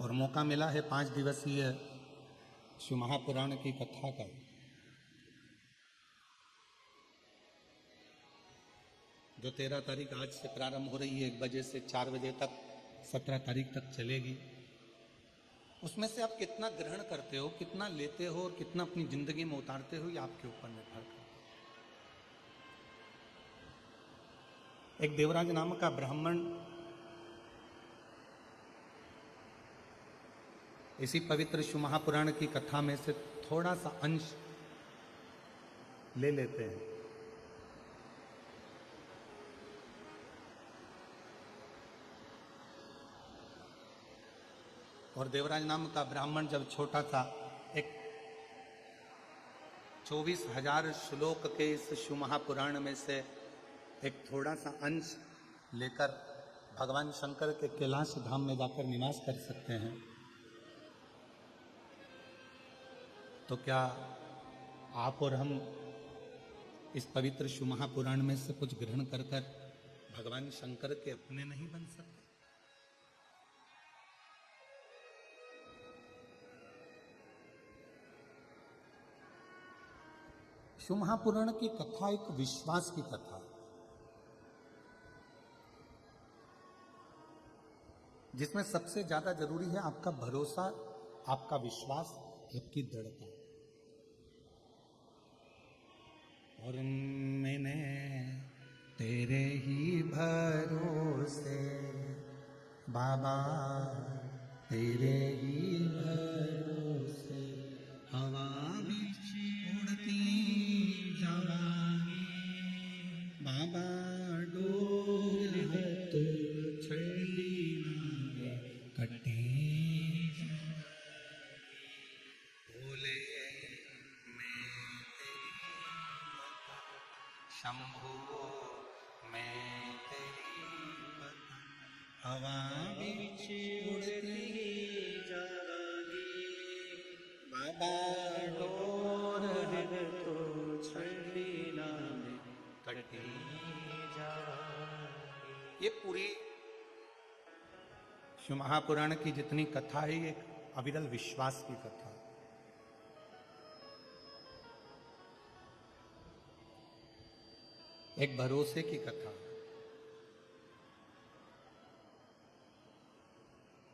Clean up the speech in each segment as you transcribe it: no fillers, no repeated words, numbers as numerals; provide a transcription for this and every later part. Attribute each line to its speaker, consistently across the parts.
Speaker 1: और मौका मिला है 5 दिवसीय शिव महापुराण की कथा का। जो 13 तारीख आज से प्रारंभ हो रही है, 1 बजे से 4 बजे तक, 17 तारीख तक चलेगी। उसमें से आप कितना ग्रहण करते हो, कितना लेते हो और कितना अपनी जिंदगी में उतारते हो, ये आपके ऊपर निर्भर करता है। एक देवराज नाम का ब्राह्मण इसी पवित्र शिव महापुराण की कथा में से थोड़ा सा अंश ले लेते हैं। और देवराज नाम का ब्राह्मण जब छोटा था, एक 24,000 श्लोक के इस शिव महापुराण में से एक थोड़ा सा अंश लेकर भगवान शंकर के कैलाश धाम में जाकर निवास कर सकते हैं, तो क्या आप और हम इस पवित्र शिव महापुराण में से कुछ ग्रहण कर भगवान शंकर के अपने नहीं बन सकते? शिव महापुराण की कथा एक विश्वास की कथा है, जिसमें सबसे ज्यादा जरूरी है आपका भरोसा, आपका विश्वास, आपकी दृढ़ता। और मैंने तेरे ही भरोसे बाबा, तेरे ही भरोसे हवा बीच उड़ती जावांगी बाबा, डोर है तो छड़ी ना कटी बोले शंभो मैं तेरी हवा बीच उड़ती जागी बाबा, डोर है तो छड़ी ना कटी जागी। ये पूरी शिव महापुराण की जितनी कथा है, एक अविरल विश्वास की कथा। एक भरोसे की कथा।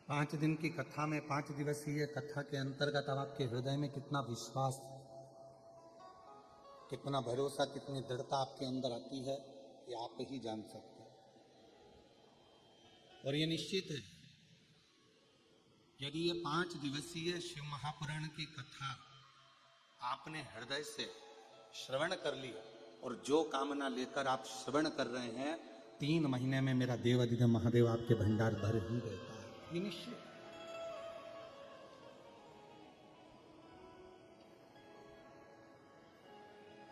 Speaker 1: 5 दिन की कथा में, 5 दिवसीय कथा के अंतर्गत अब आपके हृदय में कितना विश्वास, कितना भरोसा, कितनी दृढ़ता आपके अंदर आती है, ये आप ही जान सकते हैं। और ये निश्चित है, यदि ये 5 दिवसीय शिव महापुराण की कथा आपने हृदय से श्रवण कर ली और जो कामना लेकर आप श्रवण कर रहे हैं, 3 महीने में मेरा देवाधिदेव महादेव आपके भंडार भर ही देता है, ये निश्चित।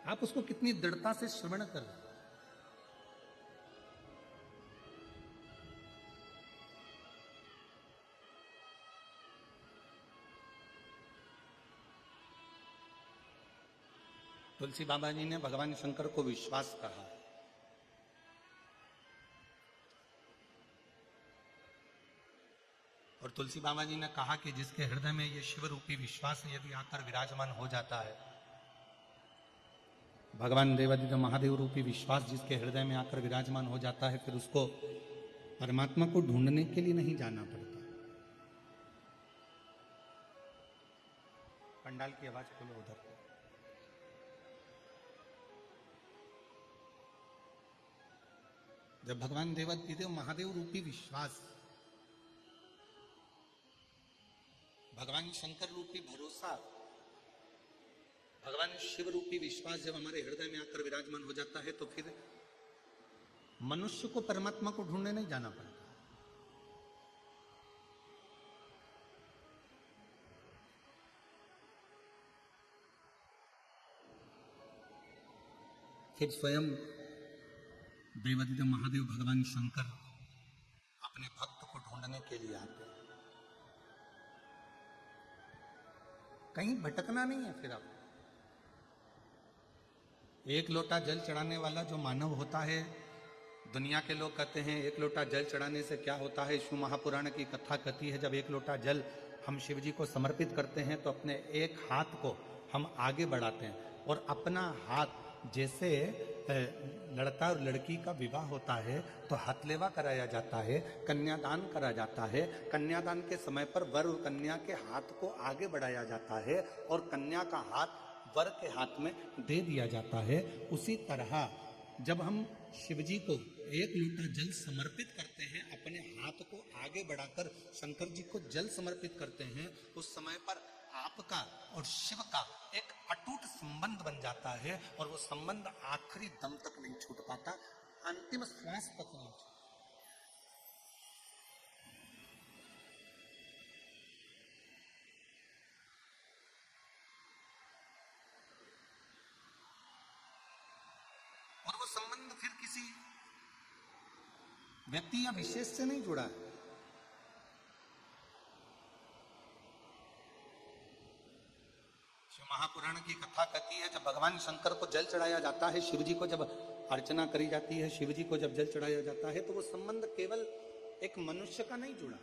Speaker 1: आप उसको कितनी दृढ़ता से श्रवण कर रहे हैं। तुलसी बाबा जी ने भगवान शंकर को विश्वास कहा है। और तुलसी बाबा जी ने कहा कि जिसके हृदय में ये शिव रूपी विश्वास यदि आकर विराजमान हो जाता है, भगवान देवाधिदेव महादेव रूपी विश्वास जिसके हृदय में आकर विराजमान हो जाता है, फिर उसको परमात्मा को ढूंढने के लिए नहीं जाना पड़ता। पंडाल की आवाज खोलो उधर। जब भगवान देवाधिदेव महादेव रूपी विश्वास, भगवान शंकर रूपी भरोसा, भगवान शिव रूपी विश्वास जब हमारे हृदय में आकर विराजमान हो जाता है, तो फिर मनुष्य को परमात्मा को ढूंढने नहीं जाना पड़ता। फिर स्वयं देवाधिदेव महादेव भगवान शंकर अपने भक्त को ढूंढने के लिए आते हैं। कहीं भटकना नहीं है। फिर आप एक लोटा जल चढ़ाने वाला जो मानव होता है, दुनिया के लोग कहते हैं एक लोटा जल चढ़ाने से क्या होता है। शिव महापुराण की कथा कहती है जब एक लोटा जल हम शिव जी को समर्पित करते हैं तो अपने एक हाथ को हम आगे बढ़ाते हैं और अपना हाथ, जैसे लड़का और लड़की का विवाह होता है तो हथलेवा कराया जाता है, कन्यादान करा जाता है। कन्यादान के समय पर वर और कन्या के हाथ को आगे बढ़ाया जाता है और कन्या का हाथ वर के हाथ में दे दिया जाता है। उसी तरह जब हम शिवजी को एक लोटा जल समर्पित करते हैं, अपने हाथ को आगे बढ़ाकर शंकर जी को जल समर्पित करते हैं, उस समय पर आपका और शिव का एक अटूट संबंध बन जाता है और वो संबंध आखिरी दम तक नहीं छूट पाता, अंतिम श्वास तक नहीं छूटता। और वो संबंध फिर किसी व्यक्ति या विशेष से नहीं जुड़ा है। शिव महापुराण की कथा कहती है जब भगवान शंकर को जल चढ़ाया जाता है, शिव जी को जब अर्चना करी जाती है, शिव जी को जब जल चढ़ाया जाता है तो वो संबंध केवल एक मनुष्य का नहीं जुड़ा।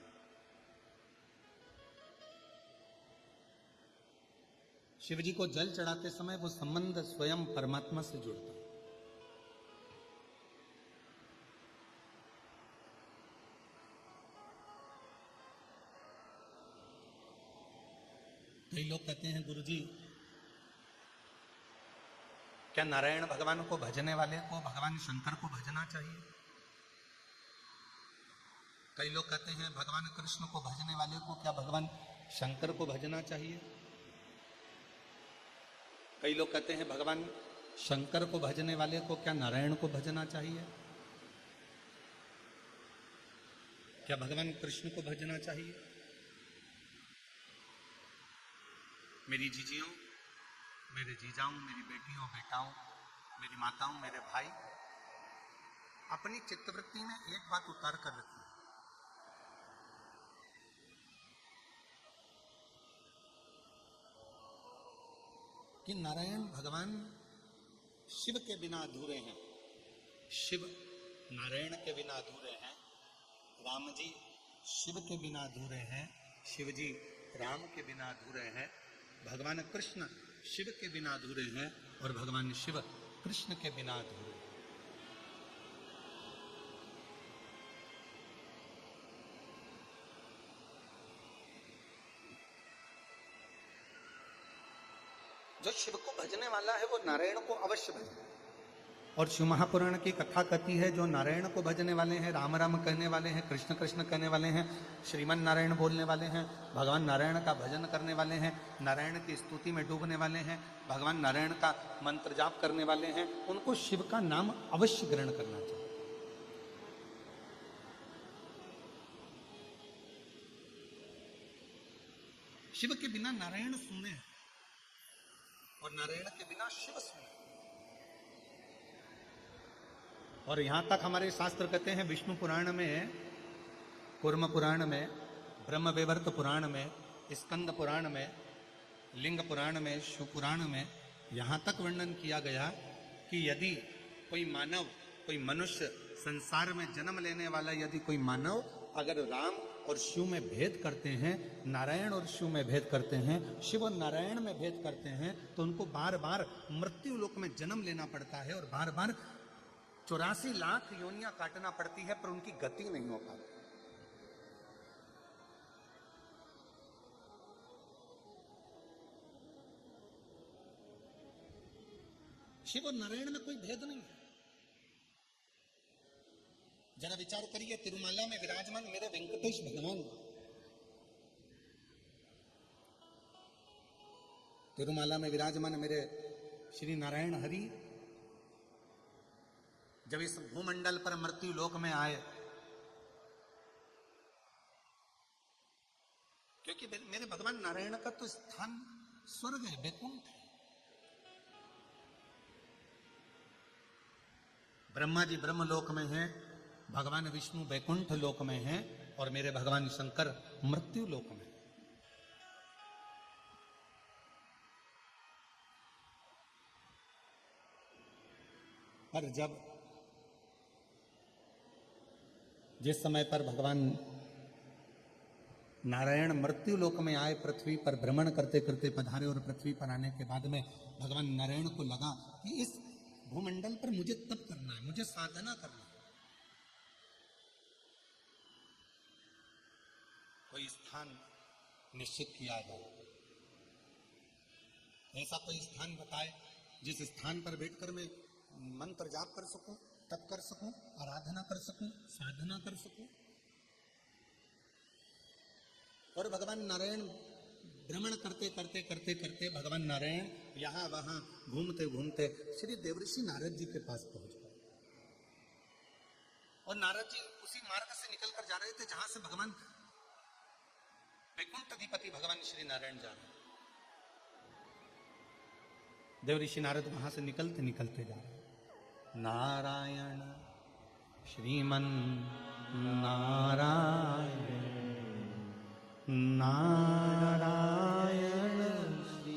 Speaker 1: शिव जी को जल चढ़ाते समय वो संबंध स्वयं परमात्मा से जुड़ता है। कई लोग कहते हैं गुरुजी क्या नारायण भगवान को भजने वाले को भगवान शंकर को भजना चाहिए? कई लोग कहते हैं भगवान कृष्ण को भजने वाले को क्या भगवान शंकर को भजना चाहिए? कई लोग कहते हैं भगवान शंकर को भजने वाले को क्या नारायण को भजना चाहिए? क्या भगवान कृष्ण को भजना चाहिए? मेरी जीजियों, मेरे जीजाओं, मेरी बेटियों, बेटाओं, मेरी माताओं, मेरे भाई, अपनी चित्तवृत्ति में एक बात उतार कर रखिए कि नारायण भगवान शिव के बिना अधूरे हैं। शिव नारायण के बिना अधूरे हैं। राम जी शिव के बिना अधूरे हैं। शिव जी राम के बिना अधूरे हैं। भगवान कृष्ण शिव के बिना अधूरे हैं और भगवान शिव कृष्ण के बिना अधूरे हैं। जो शिव को भजने वाला है वो नारायण को अवश्य भजे। और शिव महापुराण की कथा कहती है जो नारायण को भजने वाले हैं, राम राम कहने वाले हैं, कृष्ण कृष्ण कहने वाले हैं, श्रीमन नारायण बोलने वाले हैं, भगवान नारायण का भजन करने वाले हैं, नारायण की स्तुति में डूबने वाले हैं, भगवान नारायण का मंत्र जाप करने वाले हैं, उनको शिव का नाम अवश्य ग्रहण करना चाहिए। शिव के बिना नारायण सुने और नारायण के बिना शिव सुने। और यहां तक हमारे शास्त्र कहते हैं विष्णु पुराण में, कूर्म पुराण में, ब्रह्म वैवर्त पुराण में, स्कंद पुराण में, लिंग पुराण में, शिव पुराण में यहां तक वर्णन किया गया कि यदि कोई मानव, कोई मनुष्य संसार में जन्म लेने वाला यदि कोई मानव अगर राम और शिव में भेद करते हैं, नारायण और शिव में भेद करते हैं, शिव और नारायण में भेद करते हैं, तो उनको बार बार मृत्यु लोक में जन्म लेना पड़ता है और बार बार 84 लाख योनियां काटना पड़ती है, पर उनकी गति नहीं हो पाती। शिव और नारायण में कोई भेद नहीं है। जरा विचार करिए, तिरुमाला में विराजमान मेरे वेंकटेश भगवान, तिरुमाला में विराजमान मेरे श्री नारायण हरि जब इस भूमंडल पर मृत्यु लोक में आए, क्योंकि मेरे भगवान नारायण का तो स्थान स्वर्ग है, वैकुंठ है। ब्रह्मा जी ब्रह्मलोक में हैं, भगवान विष्णु वैकुंठ लोक में हैं और मेरे भगवान शंकर मृत्यु लोक में। पर जब जिस समय पर भगवान नारायण मृत्यु लोक में आए, पृथ्वी पर भ्रमण करते करते पधारे और पृथ्वी पर आने के बाद में भगवान नारायण को लगा कि इस भूमंडल पर मुझे तप करना है, मुझे साधना करना है, कोई स्थान निश्चित किया जाए, ऐसा कोई स्थान बताए जिस स्थान पर बैठकर मैं मंत्र जाप कर सकूं, तप कर सकूं, आराधना कर सकूं, साधना कर सकूं। और भगवान नारायण भ्रमण करते करते करते करते भगवान नारायण यहां वहां घूमते घूमते श्री देवऋषि नारद जी के पास पहुंच गए। और नारद जी उसी मार्ग से निकलकर जा रहे थे जहां से भगवान वैकुंठ अधिपति भगवान श्री नारायण जा रहे। देवऋषि नारद वहां से निकलते निकलते जा रहे। नारायण श्रीमन नारायण नारायण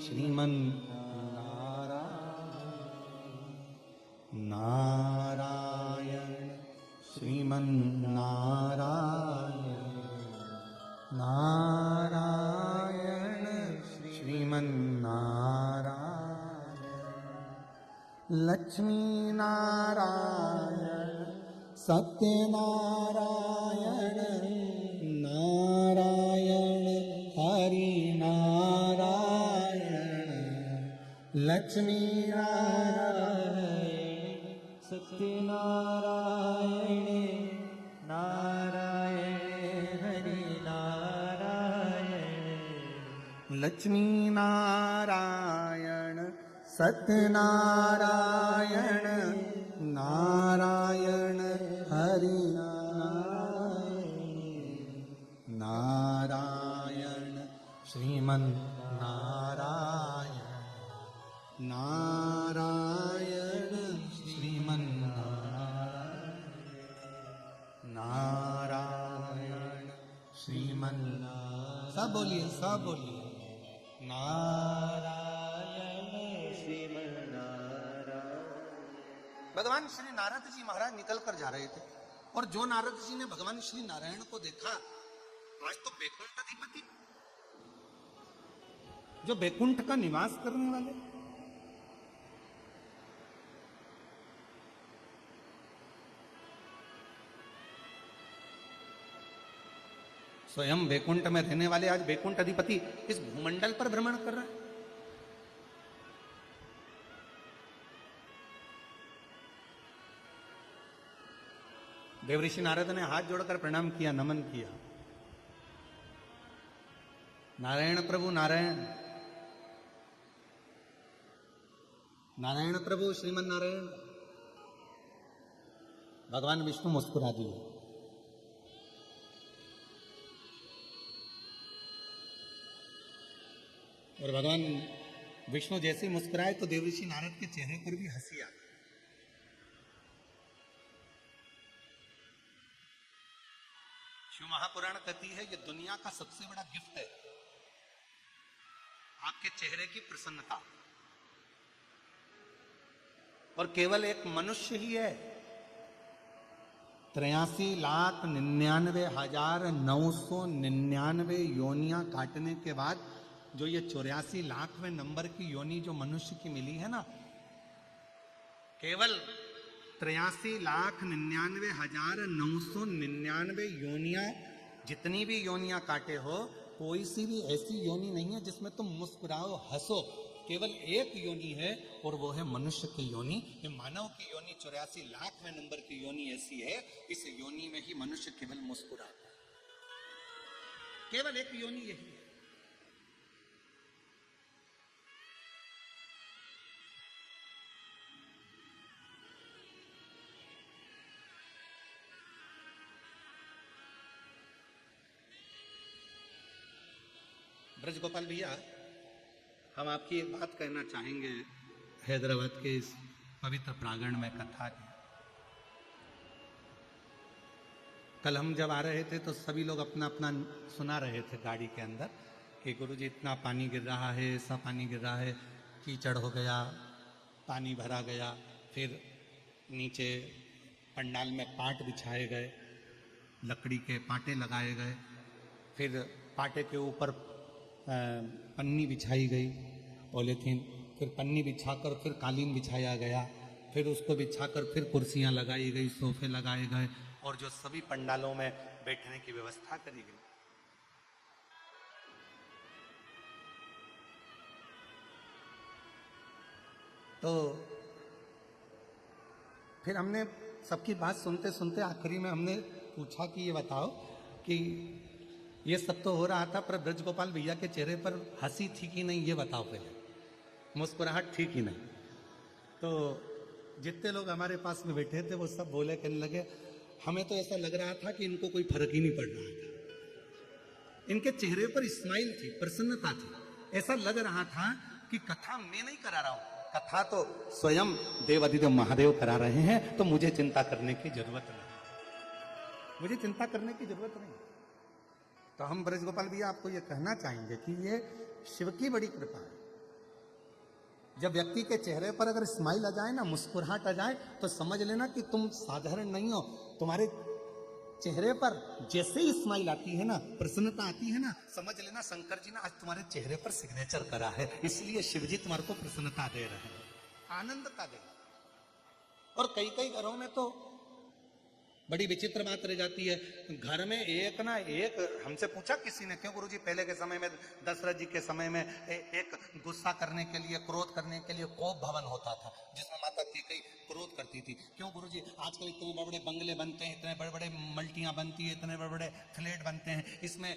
Speaker 1: श्रीमन नारायण श्रीमन नारायण नारायण श्रीमन नारायण लक्ष्मी नारायण सत्यनारायण नारायण हरि नारायण लक्ष्मी नारायण सत्यनारायण नारायण हरि नारायण लक्ष्मी नारायण सत्यनारायण नारायण हरि नारायण श्रीमन नारायण नारायण श्रीमन नारायण श्रीमन सब बोलिए नारायण श्रीमन नारायण। भगवान श्री नारद जी महाराज निकल कर जा रहे थे और जो नारद जी ने भगवान श्री नारायण को देखा, आज तो वैकुंठ अधिपति जो वैकुंठ का निवास करने वाले, स्वयं वैकुंठ में रहने वाले आज वैकुंठ अधिपति इस भूमंडल पर भ्रमण कर रहे हैं। देवऋषि नारद ने हाथ जोड़कर प्रणाम किया, नमन किया। नारायण प्रभु नारायण, नारायण प्रभु श्रीमन नारायण। भगवान विष्णु मुस्कुरा दिए। और भगवान विष्णु जैसे मुस्कुराए तो देवऋषि नारद के चेहरे पर भी हंसी आ गई। शिव महापुराण कहती है ये दुनिया का सबसे बड़ा गिफ्ट है, आपके चेहरे की प्रसन्नता। और केवल एक मनुष्य ही है 83,99,999 योनियां काटने के बाद जो ये 84 लाखवें नंबर की योनि जो मनुष्य की मिली है ना, केवल 83,99,999 योनियां, जितनी भी योनियां काटे हो, कोई सी भी ऐसी योनि नहीं है जिसमें तुम मुस्कुराओ हंसो। केवल एक योनि है और वो है मनुष्य की योनि। ये मानव की योनि 84 लाखवें नंबर की योनि ऐसी है, इस योनि में ही मनुष्य केवल मुस्कुराता है। केवल एक योनि यही है। ब्रजगोपाल भैया, हम आपकी एक बात कहना चाहेंगे हैदराबाद के इस पवित्र प्रांगण में कथा की। कल हम जब आ रहे थे तो सभी लोग अपना अपना सुना रहे थे गाड़ी के अंदर कि गुरुजी इतना पानी गिर रहा है, ऐसा पानी गिर रहा है, कीचड़ हो गया, पानी भरा गया, फिर नीचे पंडाल में पाट बिछाए गए। लकड़ी के पाटे लगाए गए, फिर पाटे के ऊपर पन्नी बिछाई गई, पॉलीथीन, फिर पन्नी बिछाकर फिर कालीन बिछाया गया, फिर उसको बिछाकर फिर कुर्सियां लगाई गई, सोफे लगाए गए, और जो सभी पंडालों में बैठने की व्यवस्था करी गई। तो फिर हमने सबकी बात सुनते सुनते आखिरी में हमने पूछा कि ये बताओ कि ये सब तो हो रहा था, पर ब्रज गोपाल भैया के चेहरे पर हंसी थी कि नहीं, ये बताओ पहले, मुस्कुराहट थी कि नहीं। तो जितने लोग हमारे पास में बैठे थे वो सब बोले, कहने लगे हमें तो ऐसा लग रहा था कि इनको कोई फर्क ही नहीं पड़ रहा था। इनके चेहरे पर स्माइल थी, प्रसन्नता थी, ऐसा लग रहा था कि कथा मैं नहीं करा रहा हूं, कथा तो स्वयं देवाधिदेव महादेव करा रहे हैं, तो मुझे चिंता करने की जरूरत नहीं, मुझे चिंता करने की जरूरत नहीं। तो हम ब्रज गोपाल भैया आपको ये कहना चाहेंगे कि ये शिव की बड़ी कृपा है। जब व्यक्ति के चेहरे पर अगर स्माइल आ जाए ना, मुस्कुराहट आ जाए, तो समझ लेना कि तुम साधारण नहीं हो। तुम्हारे चेहरे पर जैसे ही स्माइल आती है ना, प्रसन्नता आती है ना, समझ लेना शंकर जी ने आज तुम्हारे चेहरे पर सिग्नेचर करा है, इसलिए शिव जी तुम्हारे को प्रसन्नता दे रहे हैं, आनंदता दे। और कई कई घरों में तो बड़ी विचित्र बात रह जाती है, घर में एक ना एक, हमसे पूछा किसी ने, क्यों गुरुजी पहले के समय में, दशरथ जी के समय में एक गुस्सा करने के लिए, क्रोध करने के लिए कोप भवन होता था, जिसमें माता कैकेयी क्रोध करती थी। क्यों गुरुजी आजकल इतने बड़े बड़े बंगले बनते हैं, इतने बड़े बड़े मल्टियां बनती है, इतने बड़े बड़े फ्लैट बनते हैं, इसमें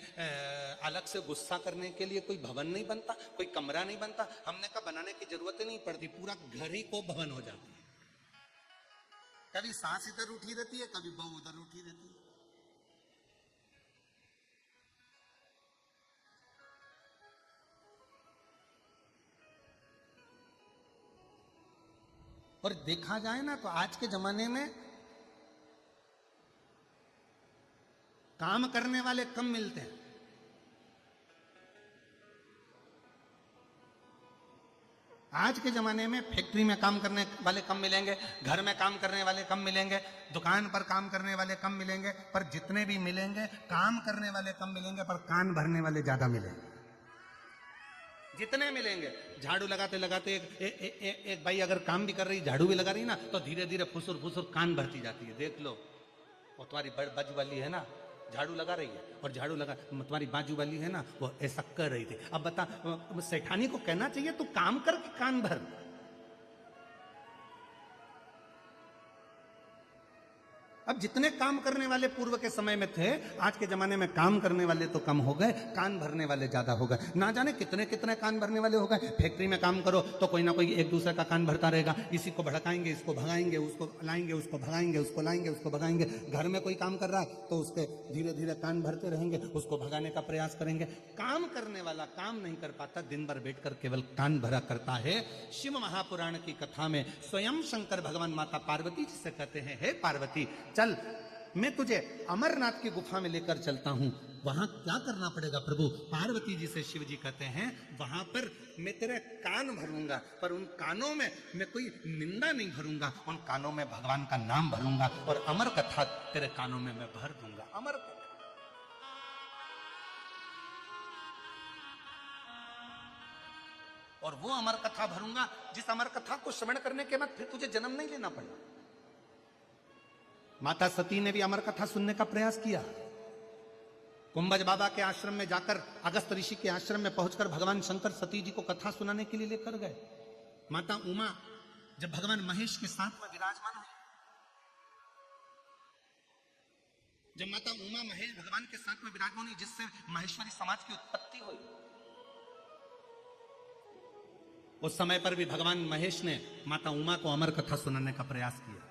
Speaker 1: अलग से गुस्सा करने के लिए कोई भवन नहीं बनता, कोई कमरा नहीं बनता। हमने कहा बनाने की जरूरत ही नहीं पड़ती, पूरा घर ही कोप भवन हो जाता है। कभी सांस इधर उठी रहती है, कभी बहू उधर उठी रहती है। और देखा जाए ना तो आज के जमाने में काम करने वाले कम मिलते हैं। आज के जमाने में फैक्ट्री में काम करने वाले कम मिलेंगे, घर में काम करने वाले कम मिलेंगे, दुकान पर काम करने वाले कम मिलेंगे, पर जितने भी मिलेंगे काम करने वाले कम मिलेंगे, पर कान भरने वाले ज्यादा मिलेंगे। जितने मिलेंगे, झाड़ू लगाते लगाते एक भाई अगर काम भी कर रही, झाड़ू भी लगा रही ना, तो धीरे धीरे फुसुर फुसुर कान भरती जाती है। देख लो, वो तुम्हारी बज वाली है ना, झाड़ू लगा रही है, और झाड़ू लगा तुम्हारी बाजू वाली है ना, वो ऐसा कर रही थी। अब बता, सेठानी को कहना चाहिए तू काम करके कान भर। अब जितने काम करने वाले पूर्व के समय में थे, आज के जमाने में काम करने वाले तो कम हो गए, कान भरने वाले ज्यादा हो गए। ना जाने कितने कितने कान भरने वाले हो गए। फैक्ट्री में काम करो तो कोई ना कोई एक दूसरे का कान भरता रहेगा, इसी को भड़काएंगे, इसको भगाएंगे, उसको लाएंगे, उसको भगाएंगे, उसको लाएंगे, उसको भगाएंगे। घर में कोई काम कर रहा है तो उसके धीरे धीरे कान भरते रहेंगे, उसको भगाने का प्रयास करेंगे। काम करने वाला काम नहीं कर पाता, दिन भर बैठकर केवल कान भरा करता है। शिव महापुराण की कथा में स्वयं शंकर भगवान माता पार्वती जी से कहते हैं, हे पार्वती, चल मैं तुझे अमरनाथ की गुफा में लेकर चलता हूं। वहां क्या करना पड़ेगा प्रभु? पार्वती जी से शिव जी कहते हैं, वहां पर मैं तेरे कान भरूंगा, पर उन कानों में मैं कोई निंदा नहीं भरूंगा, उन कानों में भगवान का नाम भरूंगा, और अमर कथा तेरे कानों में मैं भर दूंगा। अमर कथा, और वो अमर कथा भरूंगा जिस अमर कथा को श्रवण करने के बाद फिर तुझे जन्म नहीं लेना पड़ा। माता सती ने भी अमर कथा सुनने का प्रयास किया। कुंभज बाबा के आश्रम में जाकर, अगस्त ऋषि के आश्रम में पहुंचकर भगवान शंकर सती जी को कथा सुनाने के लिए लेकर गए। माता उमा जब भगवान महेश के साथ में विराजमान हुई, जब माता उमा महेश भगवान के साथ में विराजमान हुई, जिससे महेश्वरी समाज की उत्पत्ति हुई, उस समय पर भी भगवान महेश ने माता उमा को अमर कथा सुनाने का प्रयास किया।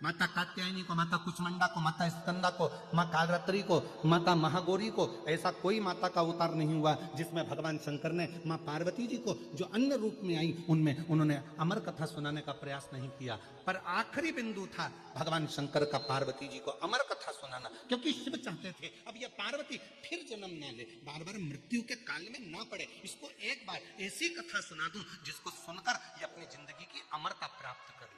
Speaker 1: माता कात्यायनी को, माता कुचमंडा को, माता स्कंदा को, माँ कालरात्रि को, माता महागौरी को, ऐसा कोई माता का अवतार नहीं हुआ जिसमें भगवान शंकर ने माँ पार्वती जी को जो अन्य रूप में आई, उनमें उन्होंने अमर कथा सुनाने का प्रयास नहीं किया। पर आखिरी बिंदु था भगवान शंकर का पार्वती जी को अमर कथा सुनाना, क्योंकि शिव चाहते थे अब यह पार्वती फिर जन्म ना ले, बार बार मृत्यु के काल में ना पड़े, इसको एक बार ऐसी कथा सुना दूं जिसको सुनकर ये अपनी जिंदगी की अमरता प्राप्त कर ले।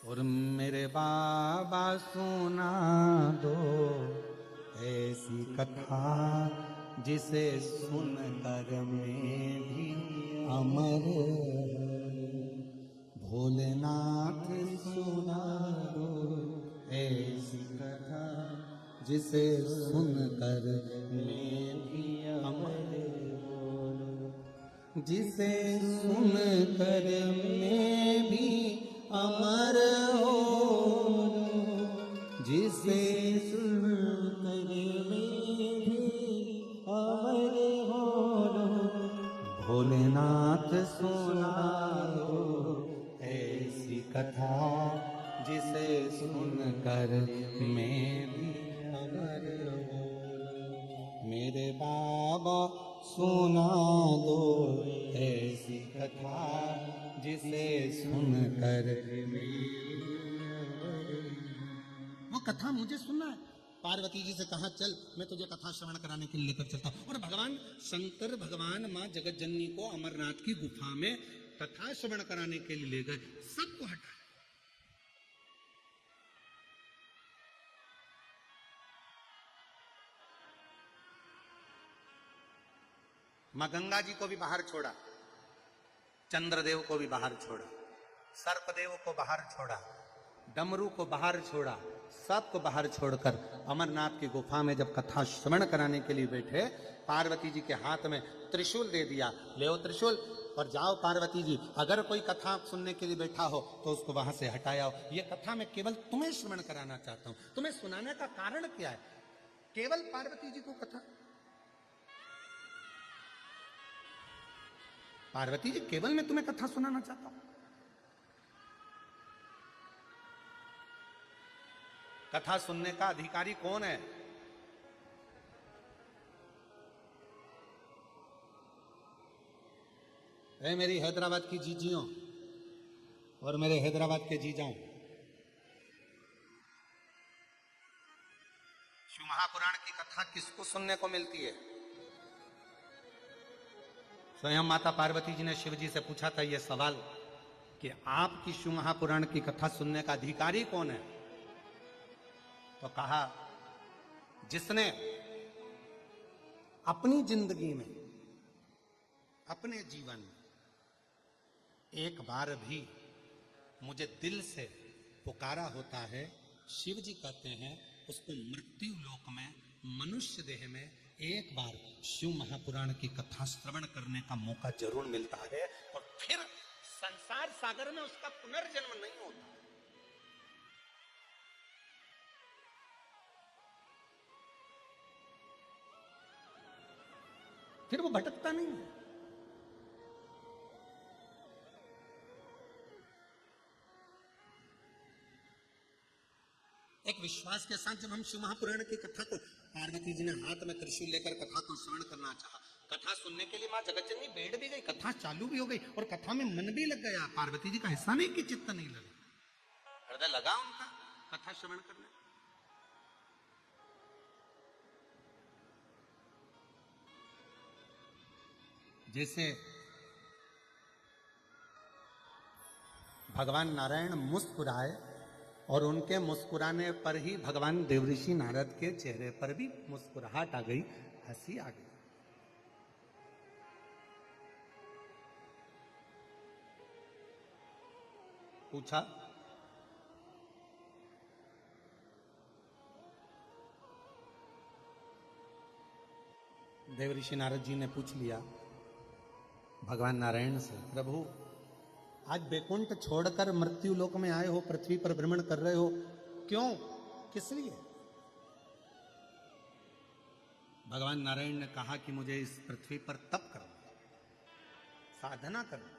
Speaker 1: और मेरे बाबा सुना दो ऐसी कथा जिसे सुनकर मैं भी अमर। भोलेनाथ सुना दो ऐसी कथा जिसे सुनकर मैं भी अमर। जिसे सुनकर मैं भी अमर हो, जिसे सुनकर मैं भी अमर हो। भोलेनाथ सुना दो ऐसी कथा जिसे सुनकर मैं भी अमर हो। मेरे बाबा सुना दो ऐसी कथा जिसे सुनकर वो कथा मुझे सुनना है। पार्वती जी से कहा चल मैं तुझे कथा श्रवण कराने के लिए लेकर चलता हूं। और भगवान शंकर भगवान मां जगत जननी को अमरनाथ की गुफा में कथा श्रवण कराने के लिए ले गए। सबको हटाया। मां गंगा जी को भी बाहर छोड़ा, चंद्रदेव को भी बाहर छोड़ा, सर्पदेव को बाहर छोड़ा, डमरू को बाहर छोड़ा, सबको बाहर छोड़कर अमरनाथ की गुफा में जब कथा श्रवण कराने के लिए बैठे, पार्वती जी के हाथ में त्रिशूल दे दिया। ले त्रिशूल और जाओ पार्वती जी, अगर कोई कथा सुनने के लिए बैठा हो तो उसको वहां से हटाया हो। ये कथा मैं केवल तुम्हें श्रवण कराना चाहता हूं। तुम्हें सुनाने का कारण क्या है? केवल पार्वती जी को कथा। पार्वती जी केवल मैं तुम्हें कथा सुनाना चाहता हूं। कथा सुनने का अधिकारी कौन है? ऐ मेरी हैदराबाद की जीजियों और मेरे हैदराबाद के जीजाओं, शिव महापुराण की कथा किसको सुनने को मिलती है? स्वयं माता पार्वती जी ने शिव जी से पूछा था यह सवाल कि आपकी शिव महापुराण की कथा सुनने का अधिकारी कौन है? तो कहा जिसने अपनी जिंदगी में, अपने जीवन में एक बार भी मुझे दिल से पुकारा होता है। शिव जी कहते हैं उसको मृत्यु लोक में, मनुष्य देह में एक बार शिव महापुराण की कथा श्रवण करने का मौका जरूर मिलता है और फिर संसार सागर में उसका पुनर्जन्म नहीं होता। फिर वो भटकता नहीं है। एक विश्वास के साथ जब हम शिव महापुराण की कथा को, पार्वती जी ने हाथ में त्रिशूल लेकर कथा को श्रवण करना चाहा। कथा सुनने के लिए मां जगत जननी बैठ भी गई, कथा चालू भी हो गई और कथा में मन भी लग गया। पार्वती जी का ऐसा नहीं कि चित्त नहीं लगा, हृदय लगा उनका कथा श्रवण करने। जैसे भगवान नारायण मुस्कुराए और उनके मुस्कुराने पर ही भगवान देवऋषि नारद के चेहरे पर भी मुस्कुराहट आ गई, हंसी आ गई। पूछा देवऋषि नारद जी ने पूछ लिया भगवान नारायण से, प्रभु आज बैकुंठ छोड़कर मृत्यु लोक में आए हो, पृथ्वी पर भ्रमण कर रहे हो, क्यों, किस लिए? भगवान नारायण ने कहा कि मुझे इस पृथ्वी पर तप करना, साधना करना।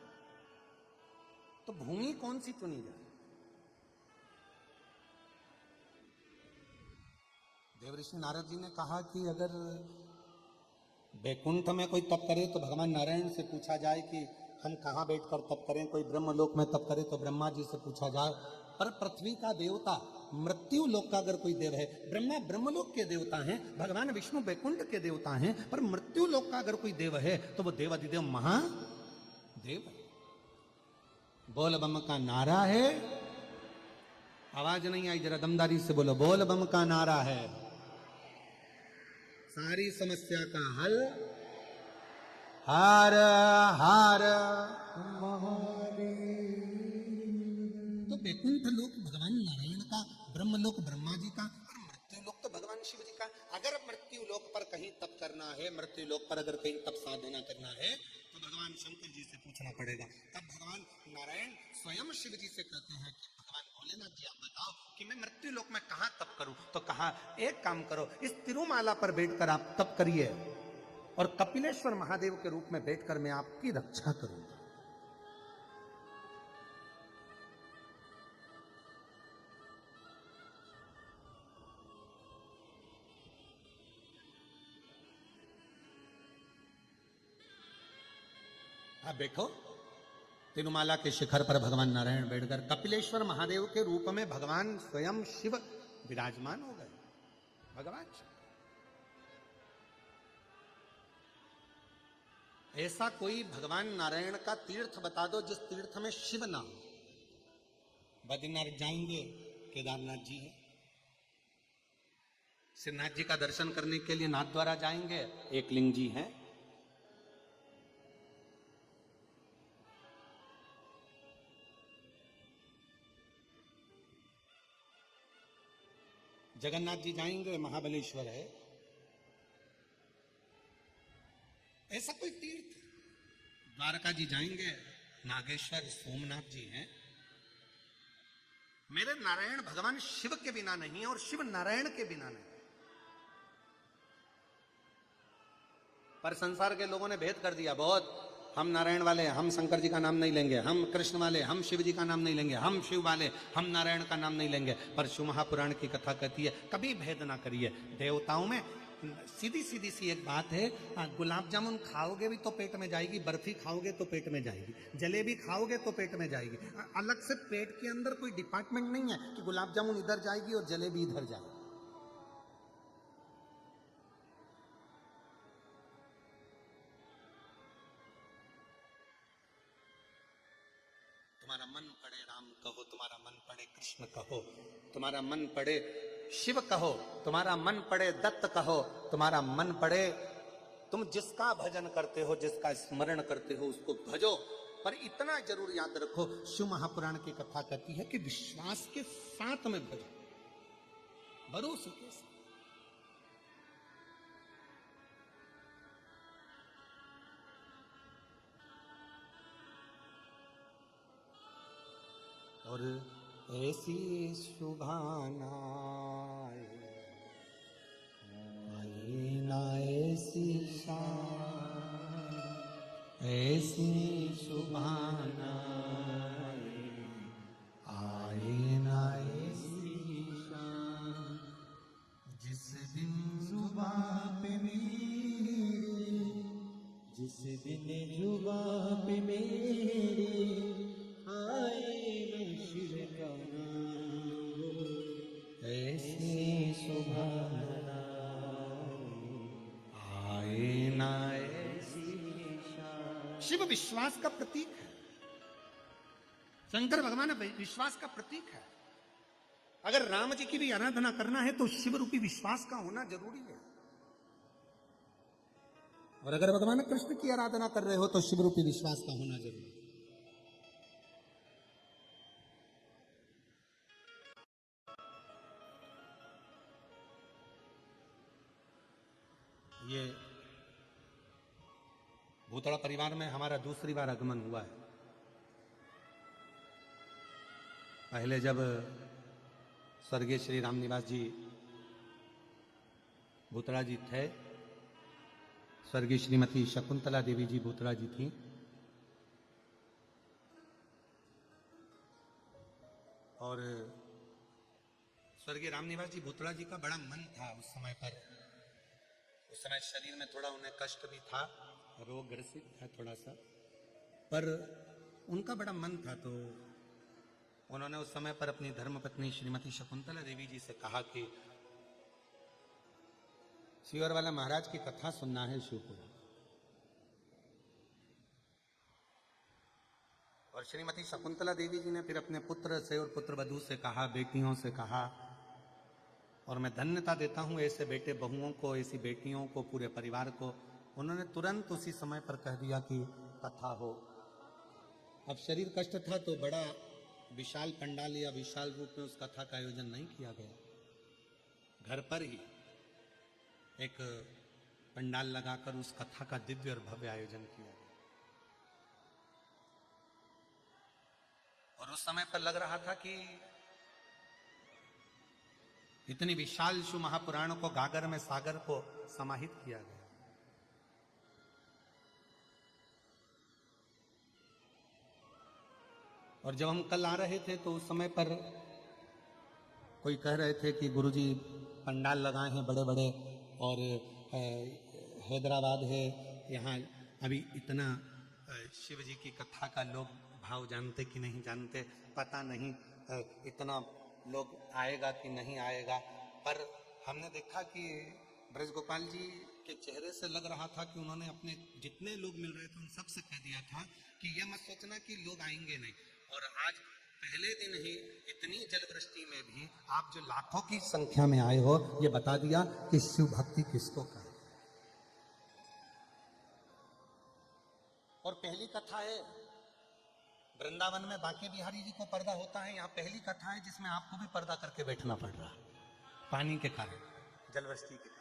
Speaker 1: तो भूमि कौन सी चुनी जाए? देवऋषि नारद जी ने कहा कि अगर बैकुंठ में कोई तप करे तो भगवान नारायण से पूछा जाए कि हम कहाँ बैठकर तप करें। कोई ब्रह्मलोक में तप करे तो ब्रह्मा जी से पूछा जाए। पर पृथ्वी का देवता, मृत्यु लोक का अगर कोई देव है, ब्रह्मा ब्रह्मलोक के देवता हैं, भगवान विष्णु बैकुंठ के देवता हैं, पर मृत्यु लोक का अगर कोई देव है तो वो देवाधिदेव महादेव है। बोल बम का नारा है आवाज नहीं आई, जरा दमदारी से बोलो। बोल बम का नारा है सारी समस्या का हल, हार हार तो वैकुंठ लोक भगवान नारायण का, ब्रह्म लोक ब्रह्मा जी का, और मृत्यु लोक तो भगवान शिव जी का। अगर मृत्यु लोक पर कहीं तप करना है, मृत्यु लोक पर अगर कहीं तप साधना करना है, तो भगवान शंकर जी से पूछना पड़ेगा। तब भगवान नारायण स्वयं शिव जी से कहते हैं कि भगवान भोलेनाथ जी आप बताओ कि मैं मृत्यु लोक में कहां तप करूं। तो कहा एक काम करो, इस तिरुमाला पर बैठकर आप तप करिए और कपिलेश्वर महादेव के रूप में बैठकर मैं आपकी रक्षा करूंगा। आप बैठो, तिरुमाला के शिखर पर भगवान नारायण बैठकर कपिलेश्वर महादेव के रूप में भगवान स्वयं शिव विराजमान हो गए। भगवान ऐसा कोई भगवान नारायण का तीर्थ बता दो जिस तीर्थ में शिव ना हो। बद्रीनाथ जाएंगे, केदारनाथ जी है। श्रीनाथ जी का दर्शन करने के लिए नाथ द्वारा जाएंगे, एकलिंग जी हैं। जगन्नाथ जी जाएंगे, महाबलेश्वर है। ऐसा कोई तीर्थ, द्वारका जी जाएंगे, नागेश्वर सोमनाथ जी हैं। मेरे नारायण भगवान शिव के बिना नहीं है और शिव नारायण के बिना नहीं। पर संसार के लोगों ने भेद कर दिया बहुत। हम नारायण वाले, हम शंकर जी का नाम नहीं लेंगे, हम कृष्ण वाले, हम शिव जी का नाम नहीं लेंगे, हम शिव वाले, हम नारायण का नाम नहीं लेंगे। पर शिव महापुराण की कथा कहती है कभी भेद ना करिए। देवताओं में सीधी सीधी सी एक बात है, गुलाब जामुन खाओगे भी तो पेट में जाएगी, बर्फी खाओगे तो पेट में जाएगी, जलेबी खाओगे तो पेट में जाएगी। अलग से पेट के अंदर कोई डिपार्टमेंट नहीं है कि गुलाब जामुन इधर जाएगी और जलेबी इधर जाएगी। तुम्हारा मन पड़े राम कहो, तुम्हारा मन पड़े कृष्ण कहो, तुम्हारा मन पड़े शिव कहो, तुम्हारा मन पड़े दत्त कहो, तुम्हारा मन पड़े, तुम जिसका भजन करते हो, जिसका स्मरण करते हो उसको भजो। पर इतना जरूर याद रखो, शिव महापुराण की कथा कहती है कि विश्वास के साथ में भजो, भरोसे के साथ। और ऐसी शुभाना आई ना ऐसी शान, ऐसी शुभाना आई ना ऐसी शान, जिस दिन जुबान पे मेरी, जिस दिन जुबान पे मेरी आए शिव का नाम, ऐसी सुभाना आए ना ऐसी शान। शिव विश्वास का प्रतीक है, शंकर भगवान विश्वास का प्रतीक है। अगर राम जी की भी आराधना करना है तो शिव रूपी विश्वास का होना जरूरी है, और अगर भगवान कृष्ण की आराधना कर रहे हो तो शिव रूपी विश्वास का होना जरूरी है। ये भूतड़ा परिवार में हमारा दूसरी बार आगमन हुआ है। पहले जब स्वर्गीय श्री रामनिवास जी भूतड़ा जी थे, स्वर्गीय श्रीमती शकुंतला देवी जी भूतड़ा जी थी, और स्वर्गीय रामनिवास जी भूतड़ा जी का बड़ा मन था उस समय पर। उस समय शरीर में थोड़ा उन्हें कष्ट भी था, रोग ग्रसित था थोड़ा सा, पर उनका बड़ा मन था। तो उन्होंने उस समय पर अपनी धर्मपत्नी श्रीमती शकुंतला देवी जी से कहा कि शिवर वाला महाराज की कथा सुनना है शिव को। और श्रीमती शकुंतला देवी जी ने फिर अपने पुत्र से और पुत्र वधू से कहा, बेटियों से कहा, और मैं धन्यता देता हूं ऐसे बेटे बहुओं को, ऐसी बेटियों को, पूरे परिवार को। उन्होंने तुरंत उसी समय पर कह दिया कि कथा हो। अब शरीर कष्ट था तो बड़ा विशाल पंडाल या विशाल रूप में उस कथा का आयोजन नहीं किया गया। घर पर ही एक पंडाल लगाकर उस कथा का दिव्य और भव्य आयोजन किया गया। और उस समय पर लग रहा था कि इतनी विशाल शिव महापुराण को गागर में सागर को समाहित किया गया। और जब हम कल आ रहे थे तो उस समय पर कोई कह रहे थे कि गुरुजी पंडाल लगाए हैं बड़े बड़े, और हैदराबाद है, यहाँ अभी इतना शिव जी की कथा का लोग भाव जानते कि नहीं जानते पता नहीं, इतना लोग आएगा कि नहीं आएगा। पर हमने देखा कि ब्रज गोपाल जी के चेहरे से लग रहा था कि उन्होंने अपने जितने लोग मिल रहे थे उन सबसे कह दिया था कि यह मत सोचना कि लोग आएंगे नहीं। और आज पहले दिन ही इतनी जलवृष्टि में भी आप जो लाखों की संख्या में आए हो, ये बता दिया कि शिव भक्ति किसको कहे। और पहली कथा है वृंदावन में बांके बिहारी जी को पर्दा होता है, यहाँ पहली कथा है जिसमें आपको भी पर्दा करके बैठना पड़ रहा है पानी के कारण, जलवृष्टि के कारण।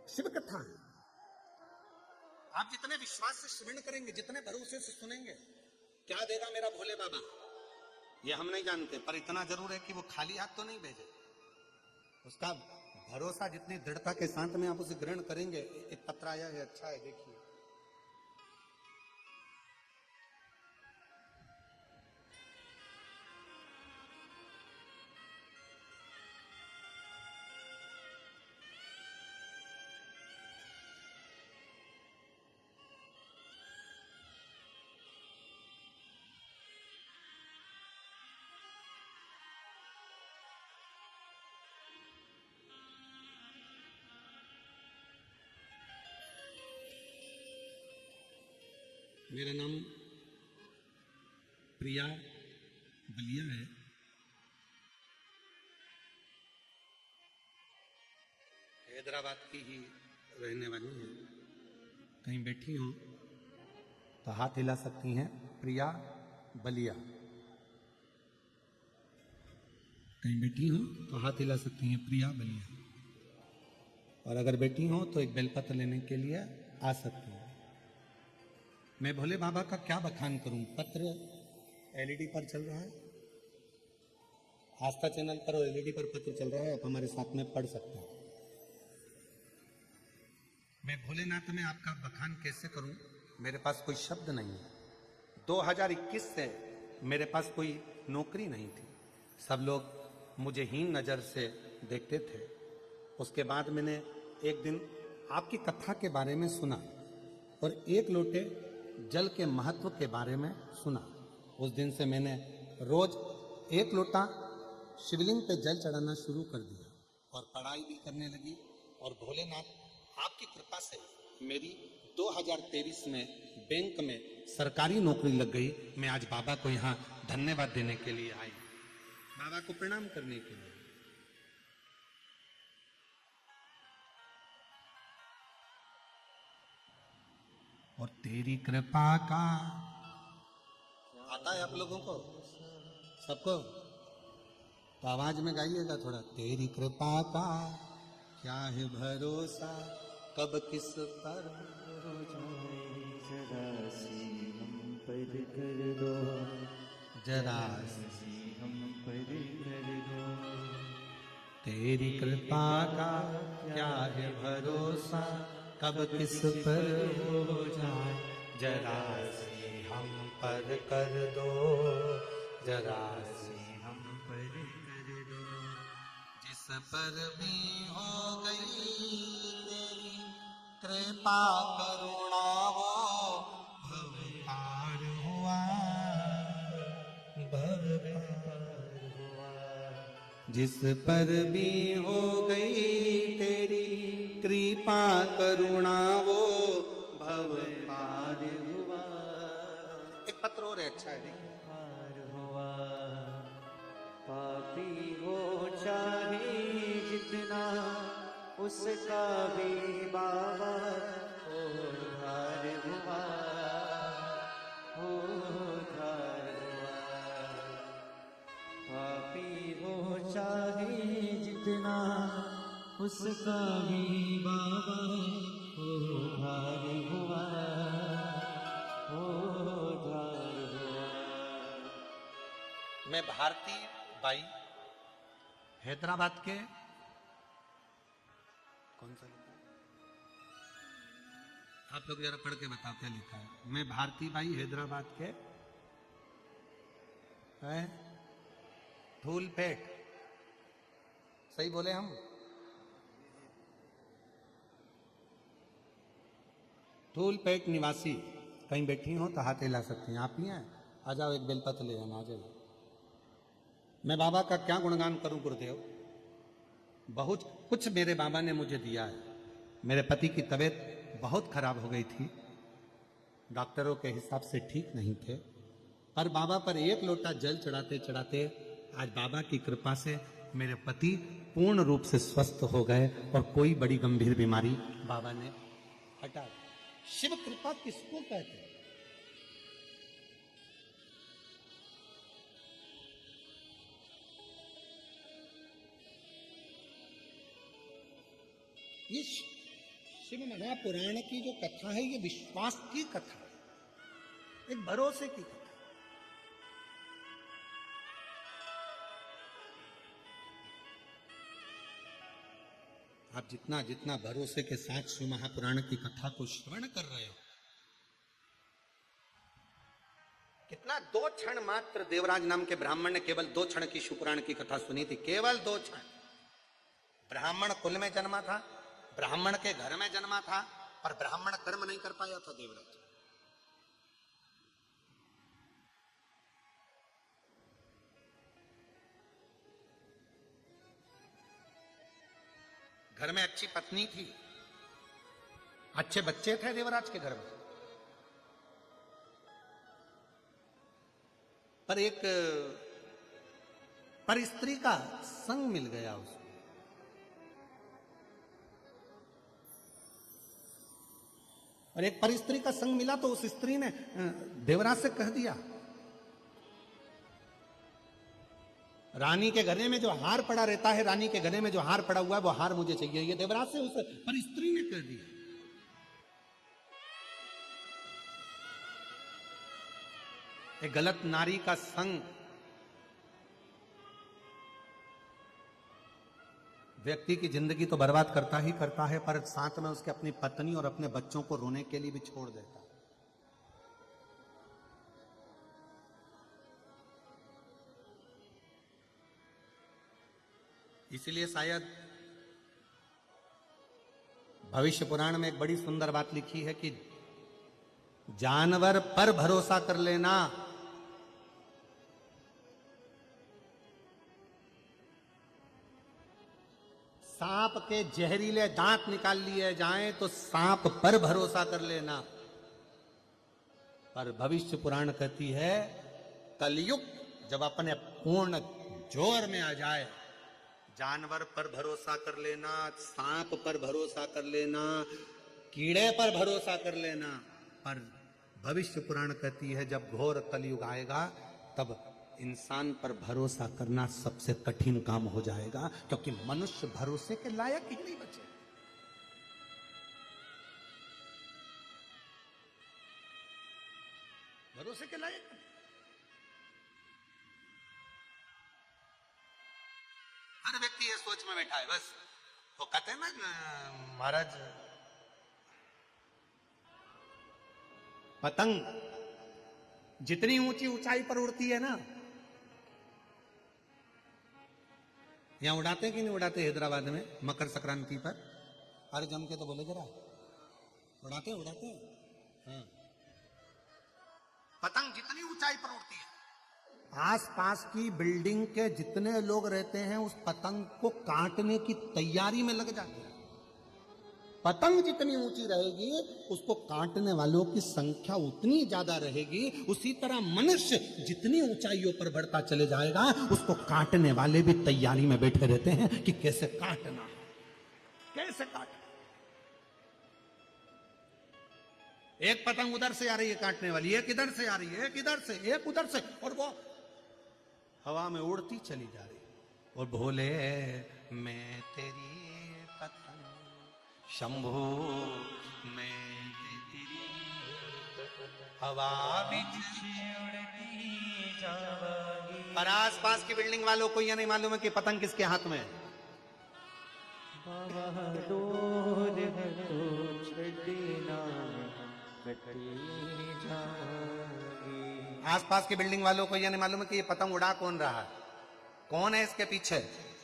Speaker 1: शिव कथा है। आप जितने विश्वास से श्रवण करेंगे, जितने भरोसे से सुनेंगे, क्या देगा मेरा भोले बाबा ये हम नहीं जानते, पर इतना जरूर है कि वो खाली हाथ तो नहीं भेजे। उसका भरोसा जितनी दृढ़ता के साथ में आप उसे ग्रहण करेंगे। एक पत्र आया है, अच्छा है, देखिए। मेरा नाम प्रिया बलिया है। हैदराबाद की ही रहने वाली है। कहीं बैठी हो तो हाथ हिला सकती हैं, प्रिया बलिया। कहीं बैठी हो तो हाथ हिला सकती हैं, प्रिया बलिया। और अगर बैठी हो तो एक बेलपत्र लेने के लिए आ सकती हैं। मैं भोले बाबा का क्या बखान करूं। पत्र एलईडी पर चल रहा है, आस्था चैनल पर और एलईडी पर पत्र चल रहा है, आप हमारे साथ में पढ़ सकते हैं। मैं भोलेनाथ में आपका बखान कैसे करूं, मेरे पास कोई शब्द नहीं है। 2021 से मेरे पास कोई नौकरी नहीं थी, सब लोग मुझे हीन नज़र से देखते थे। उसके बाद मैंने एक दिन आपकी कथा के बारे में सुना और एक लोटे जल के महत्व के बारे में सुना। उस दिन से मैंने रोज एक लोटा शिवलिंग पे जल चढ़ाना शुरू कर दिया और पढ़ाई भी करने लगी। और भोलेनाथ आपकी कृपा से मेरी 2023 में बैंक में सरकारी नौकरी लग गई। मैं आज बाबा को यहाँ धन्यवाद देने के लिए आई, बाबा को प्रणाम करने के लिए। और तेरी कृपा का आता है आप लोगों को सबको, तो आवाज में गाइएगा थोड़ा। तेरी कृपा का क्या है भरोसा, कब किस पर हो जाए,
Speaker 2: जरा सी हम पर कर दो,
Speaker 1: जरा
Speaker 2: सी हम पर कर दो।
Speaker 1: तेरी कृपा का क्या है भरोसा, कब किस पर हो जाए, जरा सी हम पर कर दो, जरा सी हम पर कर दो। जिस पर भी हो गई तेरी कृपा करुणा, वो भव पार हुआ, भव पार हुआ। जिस पर भी हो गई तेरी कृपा करुणा वो भव
Speaker 2: पार हुआ,
Speaker 1: एक पत्र और है, अच्छा है देखिए।
Speaker 2: पार हुआ। पापी हो चाहे जितना, उसका भी बाबा उद्धार हुआ, उद्धार हुआ। पापी हो चाहे जितना, उसका भी बाबा उद्धार हुआ, उद्धार हुआ।
Speaker 1: मैं भारती बाई हैदराबाद के, कौन सा लिखा है? आप लोग जरा पढ़ के बताओ क्या लिखा है। मैं भारती बाई हैदराबाद के है धूलपेट, सही बोले हम? धूलपेट निवासी। कहीं बैठी हो तो हाथ हिला सकती हैं। आप ही हैं? आ जाओ, एक बेलपत्र ले आना, आ जाओ। मैं बाबा का क्या गुणगान करूं गुरुदेव, बहुत कुछ मेरे बाबा ने मुझे दिया है। मेरे पति की तबीयत बहुत खराब हो गई थी, डॉक्टरों के हिसाब से ठीक नहीं थे, पर बाबा पर एक लोटा जल चढ़ाते चढ़ाते आज बाबा की कृपा से मेरे पति पूर्ण रूप से स्वस्थ हो गए और कोई बड़ी गंभीर बीमारी बाबा ने हटा दी। शिव कृपा किसको कहते हैं? ये शिव महापुराण की जो कथा है, ये विश्वास की कथा है, एक भरोसे की कथा। आप जितना जितना भरोसे के साथ शिव महापुराण की कथा को श्रवण कर रहे हो, कितना, 2 क्षण मात्र देवराज नाम के ब्राह्मण ने केवल 2 क्षण की शिवपुराण की कथा सुनी थी, केवल 2 क्षण। ब्राह्मण कुल में जन्मा था, ब्राह्मण के घर में जन्मा था, पर ब्राह्मण कर्म नहीं कर पाया था देवराज। घर में अच्छी पत्नी थी, अच्छे बच्चे थे देवराज के घर में, पर एक पर स्त्री का संग मिल गया उसको। और एक पर स्त्री का संग मिला तो उस स्त्री ने देवराज से कह दिया, रानी के गले में जो हार पड़ा रहता है, रानी के गले में जो हार पड़ा हुआ है वो हार मुझे चाहिए। ये देवराज से उस पर स्त्री ने कह दिया। एक गलत नारी का संग व्यक्ति की जिंदगी तो बर्बाद करता ही करता है, पर साथ में उसके अपनी पत्नी और अपने बच्चों को रोने के लिए भी छोड़ देता है। इसीलिए शायद भविष्य पुराण में एक बड़ी सुंदर बात लिखी है कि जानवर पर भरोसा कर लेना, सांप के जहरीले दांत निकाल लिए जाएं तो सांप पर भरोसा कर लेना। पर भविष्य पुराण कहती है कलयुग जब अपने पूर्ण जोर में आ जाए, जानवर पर भरोसा कर लेना, सांप पर भरोसा कर लेना, कीड़े पर भरोसा कर लेना। पर भविष्य पुराण कहती है जब घोर कलयुग आएगा तब इंसान पर भरोसा करना सबसे कठिन काम हो जाएगा, क्योंकि मनुष्य भरोसे के लायक ही नहीं बचे। भरोसे के लायक हर व्यक्ति ये सोच में बैठा है, बस वो कहते हैं ना महाराज, पतंग जितनी ऊंची ऊंचाई पर उड़ती है ना, यहां उड़ाते कि नहीं उड़ाते हैदराबाद में मकर संक्रांति पर? अरे जम के तो बोले जरा, उड़ाते उड़ाते। हाँ, पतंग जितनी ऊंचाई पर उड़ती है, आसपास की बिल्डिंग के जितने लोग रहते हैं उस पतंग को काटने की तैयारी में लग जाते हैं। पतंग जितनी ऊंची रहेगी उसको काटने वालों की संख्या उतनी ज्यादा रहेगी। उसी तरह मनुष्य जितनी ऊंचाइयों पर बढ़ता चले जाएगा उसको काटने वाले भी तैयारी में बैठे रहते हैं कि कैसे काटना है, कैसे काटना। एक पतंग उधर से आ रही है काटने वाली, एक इधर से आ रही है, एक इधर से, एक उधर से, और वो हवा में उड़ती चली जा रही। और भोले मैं तेरी पतंग, शंभो मैं तेरी हवा बिच उड़ती जावागी। पर आस पास की बिल्डिंग वालों को यह नहीं मालूम है कि पतंग किसके हाथ में है। आसपास की बिल्डिंग वालों को यह नहीं मालूम है कि ये पतंग उड़ा कौन रहा है, कौन है इसके पीछे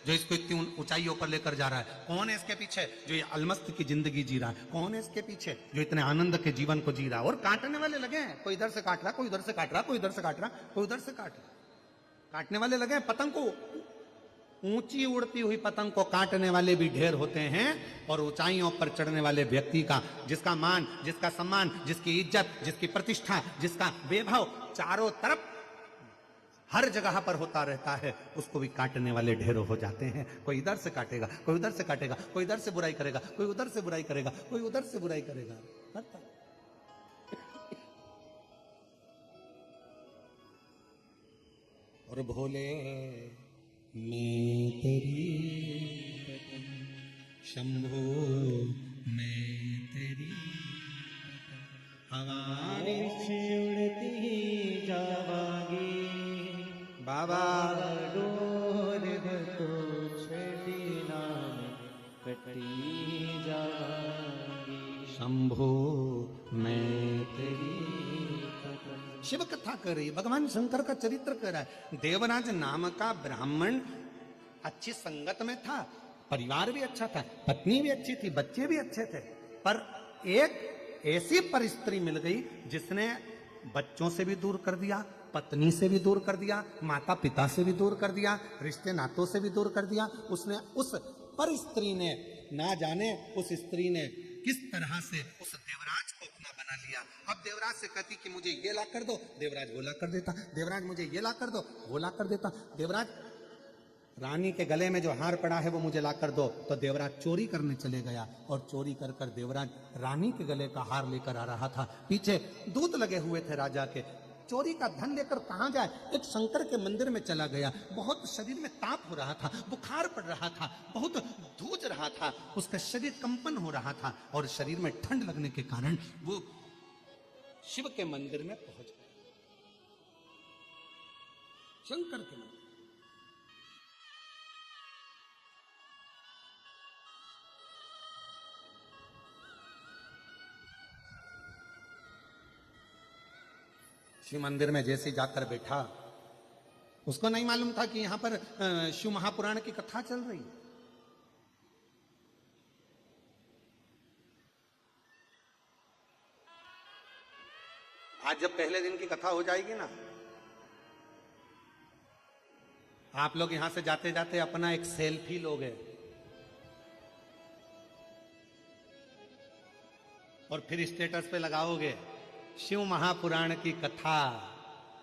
Speaker 1: जो इसको इतनी ऊंचाइयों पर लेकर जा रहा है, कौन है इसके पीछे जो ये अलमस्त की जिंदगी जी रहा है, कौन है इसके पीछे जो इतने आनंद के जीवन को जी रहा है। और काटने वाले लगे हैं, कोई इधर से काट रहा, कोई उधर से काट रहा, कोई इधर से काट रहा, कोई उधर से काट रहा। काटने वाले लगे हैं पतंग को, ऊंची उड़ती हुई पतंग को काटने वाले भी ढेर होते हैं। और ऊंचाइयों पर चढ़ने वाले व्यक्ति का, जिसका मान, जिसका सम्मान, जिसकी इज्जत, जिसकी प्रतिष्ठा, जिसका वैभव चारों तरफ हर जगह पर होता रहता है, उसको भी काटने वाले ढेरों हो जाते हैं। कोई इधर से काटेगा, कोई उधर से काटेगा, कोई इधर से बुराई करेगा, कोई उधर से बुराई करेगा, कोई उधर से बुराई करेगा। और भोले मैं तेरी शंभो मैं तेरी हवा
Speaker 2: उड़ती जावागी।
Speaker 1: बाबा
Speaker 2: डोर तो छड़ी नाम कटी जावागी।
Speaker 1: शंभो मैं तेरी। शिव कथा कर रही है, भगवान शंकर का चरित्र कर रहा है। देवराज नाम का ब्राह्मण अच्छी संगत में था, परिवार भी अच्छा था, पत्नी भी अच्छी थी, बच्चे भी अच्छे थे। पर एक ऐसी परिस्त्री मिल गई जिसने बच्चों से भी दूर कर दिया, पत्नी से भी दूर कर दिया, माता पिता से भी दूर कर दिया, रिश्ते नातों से भी दूर कर दिया। उसने उस परिस्त्री ने, ना जाने उस स्त्री ने किस तरह से उस देवराज को अपना बना लिया। अब देवराज से कहती कि मुझे ये ला कर दो, देवराज वो ला कर देता। देवराज मुझे ये ला कर दो, वो ला कर देता। देवराज रानी के गले में जो हार पड़ा है वो मुझे ला कर दो, तो देवराज चोरी करने चले गया। और चोरी कर कर देवराज रानी के गले का हार लेकर आ रहा था। पीछे दूत लगे हुए थे राजा के। चोरी का धन लेकर कहां जाए, एक शंकर के मंदिर में चला गया। बहुत शरीर में ताप हो रहा था, बुखार पड़ रहा था, बहुत धूज रहा था, उसका शरीर कंपन हो रहा था और शरीर में ठंड लगने के कारण वो शिव के मंदिर में पहुंच गया, शंकर के मंदिर। शिव मंदिर में जैसे जाकर बैठा, उसको नहीं मालूम था कि यहां पर शिव महापुराण की कथा चल रही है। आज जब पहले दिन की कथा हो जाएगी ना, आप लोग यहां से जाते जाते अपना एक सेल्फी लोगे और फिर स्टेटस पे लगाओगे, शिव महापुराण की कथा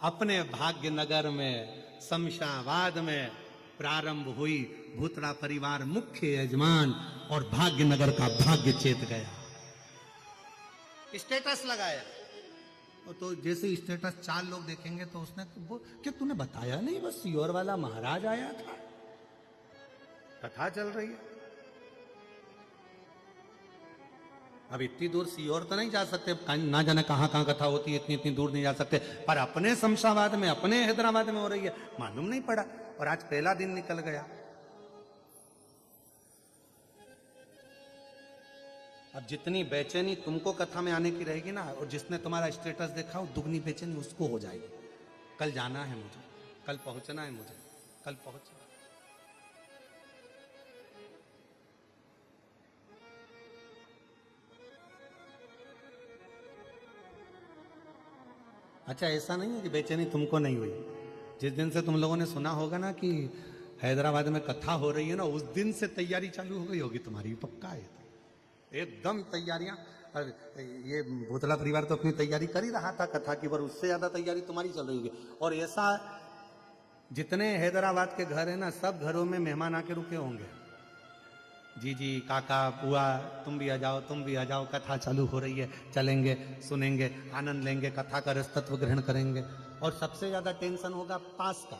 Speaker 1: अपने भाग्य नगर में शमशाबाद में प्रारंभ हुई। भूतड़ा परिवार मुख्य यजमान और भाग्य नगर का भाग्य चेत गया, स्टेटस लगाया। तो जैसे स्टेटस 4 लोग देखेंगे तो उसने क्या तूने बताया नहीं, बस सीहोर वाला महाराज आया था, कथा चल रही है। अब इतनी दूर सीहोर तो नहीं जा सकते, ना जाने कहां कहां कथा होती है, इतनी दूर नहीं जा सकते। पर अपने शमशाबाद में, अपने हैदराबाद में हो रही है, मालूम नहीं पड़ा। और आज पहला दिन निकल गया। अब जितनी बेचैनी तुमको कथा में आने की रहेगी ना, और जिसने तुम्हारा स्टेटस देखा वो दुगनी बेचैनी उसको हो जाएगी। कल जाना है मुझे, कल पहुंचना है मुझे, कल पहुंचना। अच्छा, ऐसा नहीं है कि बेचैनी तुमको नहीं हुई। जिस दिन से तुम लोगों ने सुना होगा ना कि हैदराबाद में कथा हो रही है ना, उस दिन से तैयारी चालू हो गई होगी तुम्हारी, पक्का है। एकदम तैयारियां। और ये भूतला परिवार तो अपनी तैयारी कर ही रहा था कथा की, पर उससे ज्यादा तैयारी तुम्हारी चल रही होगी। और ऐसा जितने हैदराबाद के घर है ना, सब घरों में मेहमान आके रुके होंगे। जी जी, काका, बुआ, तुम भी आ जाओ, तुम भी आ जाओ, कथा चालू हो रही है, चलेंगे, सुनेंगे, आनंद लेंगे, कथा का रसतत्व ग्रहण करेंगे। और सबसे ज्यादा टेंशन होगा पास का।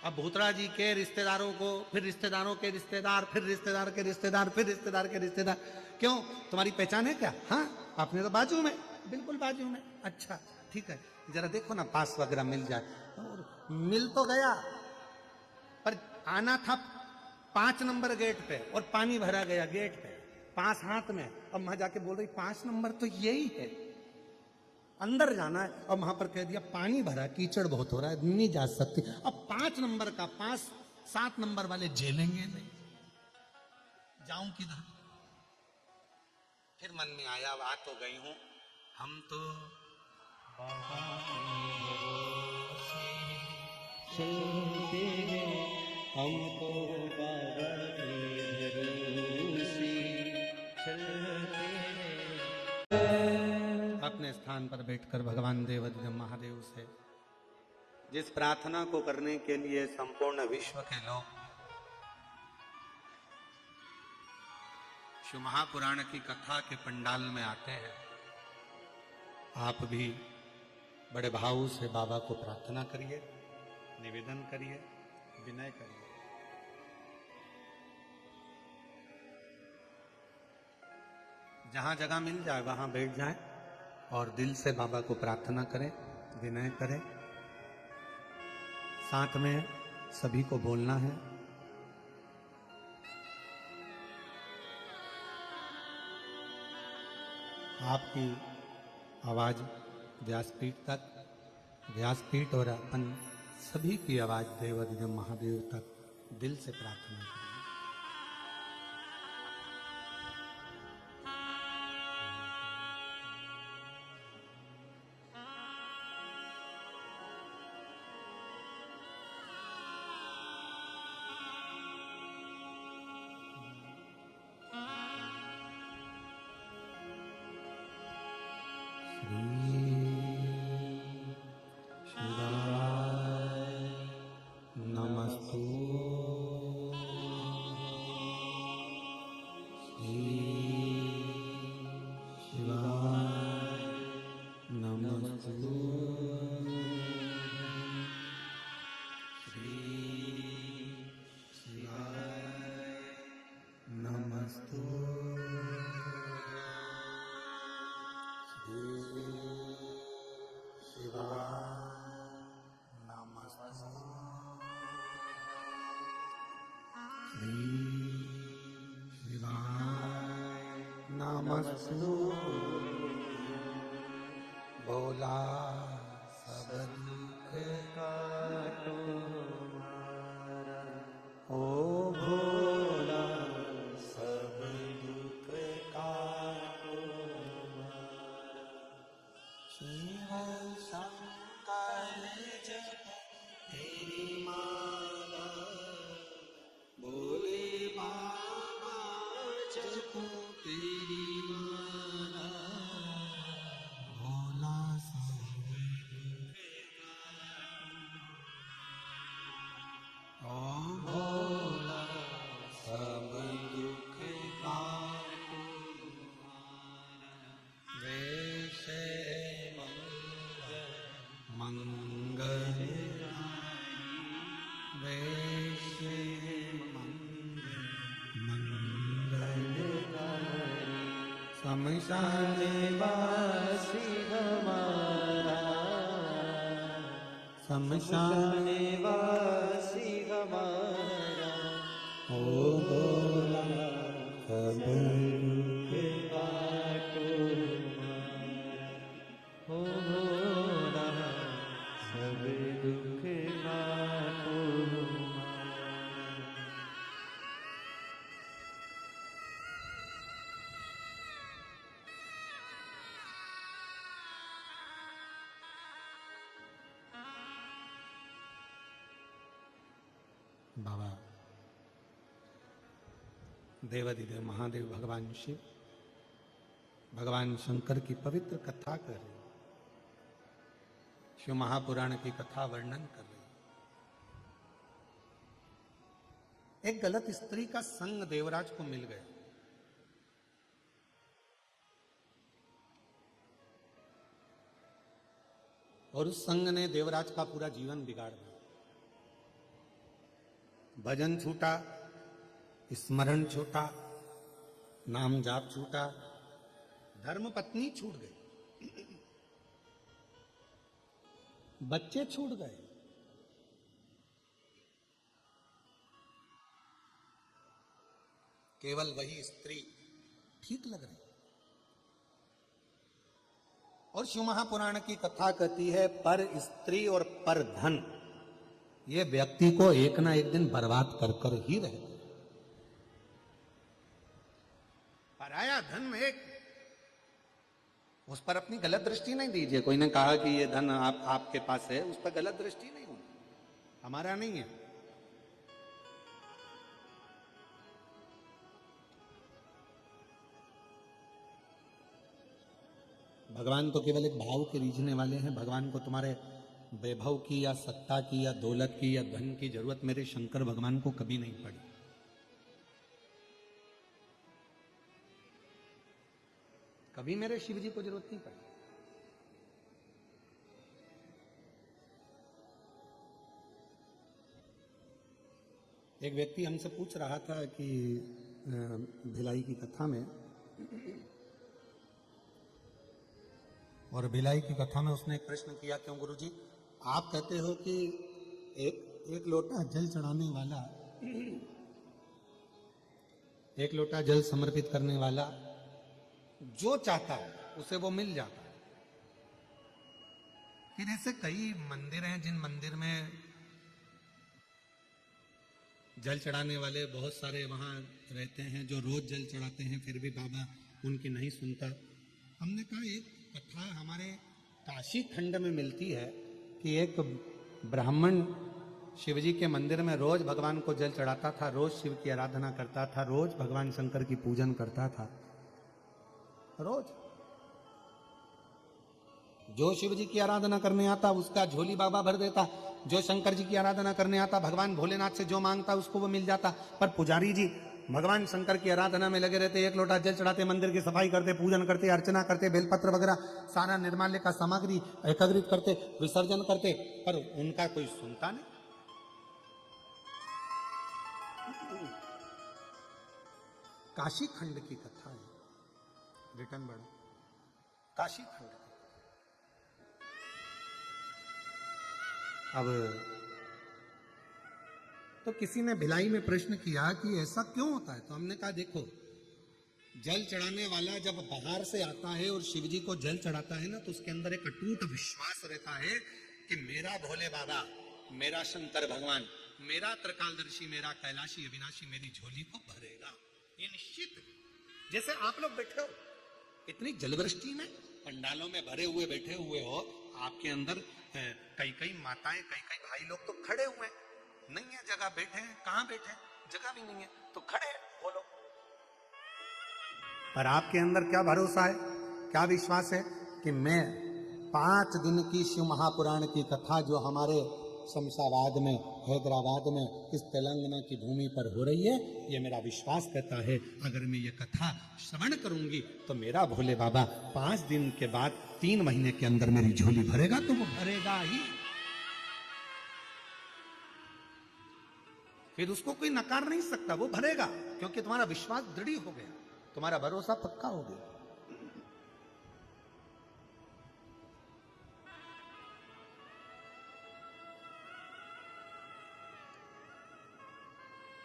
Speaker 1: अब भूतड़ा जी के रिश्तेदारों को, फिर रिश्तेदारों के रिश्तेदार, फिर रिश्तेदार के रिश्तेदार, फिर रिश्तेदार के रिश्तेदार। क्यों, तुम्हारी पहचान है क्या? हाँ, आपने तो बाजू में, बिल्कुल बाजू में। अच्छा ठीक है, जरा देखो ना पास वगैरह मिल जाए। और मिल तो गया, पर आना था 5 नंबर गेट पे और पानी भरा गया गेट पे, पास हाथ में। अब वहां जाके बोल रही 5 नंबर तो यही है, अंदर जाना है। अब वहां पर कह दिया पानी भरा, कीचड़ बहुत हो रहा है, नहीं जा सकती। अब 5 नंबर का पास, 7 नंबर वाले झेलेंगे नहीं, जाऊं किधर? फिर मन में आया, आ तो गई हूं, हम तो
Speaker 2: चलते हैं हमको बाबा के भरोसे, चलते हैं।
Speaker 1: अपने स्थान पर बैठकर भगवान देवाधिदेव महादेव से जिस प्रार्थना को करने के लिए संपूर्ण विश्व के लोग शिव महापुराण की कथा के पंडाल में आते हैं, आप भी बड़े भाव से बाबा को प्रार्थना करिए, निवेदन करिए, विनय करिए। जहां जगह मिल जाए वहां बैठ जाएं और दिल से बाबा को प्रार्थना करें, विनय करें। साथ में सभी को बोलना है, आपकी आवाज व्यासपीठ तक, व्यासपीठ और अपन सभी की आवाज देवाधिदेव महादेव तक दिल से प्रार्थना करें। नमस्तु भोला सब दुख काटो हमारा, ओ भोला सब दुख काटो हमारा। शिव शंकर जप तेरी माला, भोले बाबा जपो तेरी माला, भोला सब ओ भोला सब दुख काटो हमारा। वैसे मंगल वैसे शमशान वासी हमारा, शमशान वासी हमारा, ओ भोला सब दुख काटो हमारा, ओ भोला सब दुख काटो हमारा। बाबा देवाधिदेव महादेव भगवान शिव भगवान शंकर की पवित्र कथा कर रहे हैं, शिव महापुराण की कथा वर्णन कर रहे हैं। एक गलत स्त्री का संग देवराज को मिल गया और उस संग ने देवराज का पूरा जीवन बिगाड़ दिया। भजन छूटा, स्मरण छूटा, नाम जाप छूटा, धर्म पत्नी छूट गई, बच्चे छूट गए। केवल वही स्त्री ठीक लग रही। और शिव महापुराण की कथा कहती है पर स्त्री और पर धन ये व्यक्ति को एक ना एक दिन बर्बाद कर कर ही रहेगा। पराया धन एक, उस पर अपनी गलत दृष्टि नहीं दीजिए। कोई ने कहा कि ये धन आपके पास है, उस पर गलत दृष्टि नहीं होनी, हमारा नहीं है। भगवान तो केवल एक भाव के रीझने वाले हैं। भगवान को तुम्हारे वैभव की या सत्ता की या दौलत की या धन की जरूरत मेरे शंकर भगवान को कभी नहीं पड़ी। कभी मेरे शिव जी को जरूरत नहीं पड़ी। एक व्यक्ति हमसे पूछ रहा था कि भिलाई की कथा में, और भिलाई की कथा में उसने एक प्रश्न किया, क्यों गुरुजी आप कहते हो कि एक लोटा जल चढ़ाने वाला, एक लोटा जल समर्पित करने वाला जो चाहता है उसे वो मिल जाता है। फिर ऐसे कई मंदिर हैं जिन मंदिर में जल चढ़ाने वाले बहुत सारे वहां रहते हैं जो रोज जल चढ़ाते हैं, फिर भी बाबा उनकी नहीं सुनता। हमने कहा एक कथा हमारे काशी खंड में मिलती है कि एक ब्राह्मण शिवजी के मंदिर में रोज भगवान को जल चढ़ाता था, रोज शिव की आराधना करता था, रोज भगवान शंकर की पूजन करता था। रोज जो शिव जी की आराधना करने आता उसका झोली बाबा भर देता, जो शंकर जी की आराधना करने आता भगवान भोलेनाथ से जो मांगता उसको वो मिल जाता। पर पुजारी जी भगवान शंकर की आराधना में लगे रहते, एक लोटा जल चढ़ाते, मंदिर की सफाई करते, पूजन करते, अर्चना करते, बेलपत्र वगैरह सारा निर्माल्य का सामग्री एकत्रित करते, विसर्जन करते, पर उनका कोई सुनता नहीं। काशी खंड की कथा है, रिटर्न बढ़ो, काशी खंड। अब तो किसी ने भिलाई में प्रश्न किया कि ऐसा क्यों होता है, तो हमने कहा देखो, जल चढ़ाने वाला जब बाहर से आता है और शिव जी को जल चढ़ाता है ना, तो उसके अंदर एक अटूट विश्वास रहता है कि मेरा भोले बाबा, मेरा शंकर भगवान, मेरा त्रिकालदर्शी, मेरा कैलाशी अविनाशी मेरी झोली को भरेगा, ये निश्चित है। जैसे आप लोग बैठे हो इतनी जलवृष्टि में पंडालों में भरे हुए बैठे हुए हो, आपके अंदर कई कई माताएं, कई कई भाई लोग तो खड़े हुए हैं, नहीं है जगह, बैठे हैं, कहां बैठे, जगह भी नहीं है तो खड़े हैं, बोलो। पर आपके अंदर क्या भरोसा है, क्या विश्वास है कि मैं 5 दिन की शिव महापुराण की कथा जो हमारे शमशाबाद में, हैदराबाद में, इस तेलंगाना की भूमि पर हो रही है, ये मेरा विश्वास कहता है अगर मैं ये कथा श्रवण करूंगी तो मेरा भोले बाबा 5 दिन के बाद 3 महीने के अंदर मेरी झोली भरेगा, तो वो भरेगा ही। फिर उसको कोई नकार नहीं सकता, वो भरेगा, क्योंकि तुम्हारा विश्वास दृढ़ हो गया, तुम्हारा भरोसा पक्का हो गया।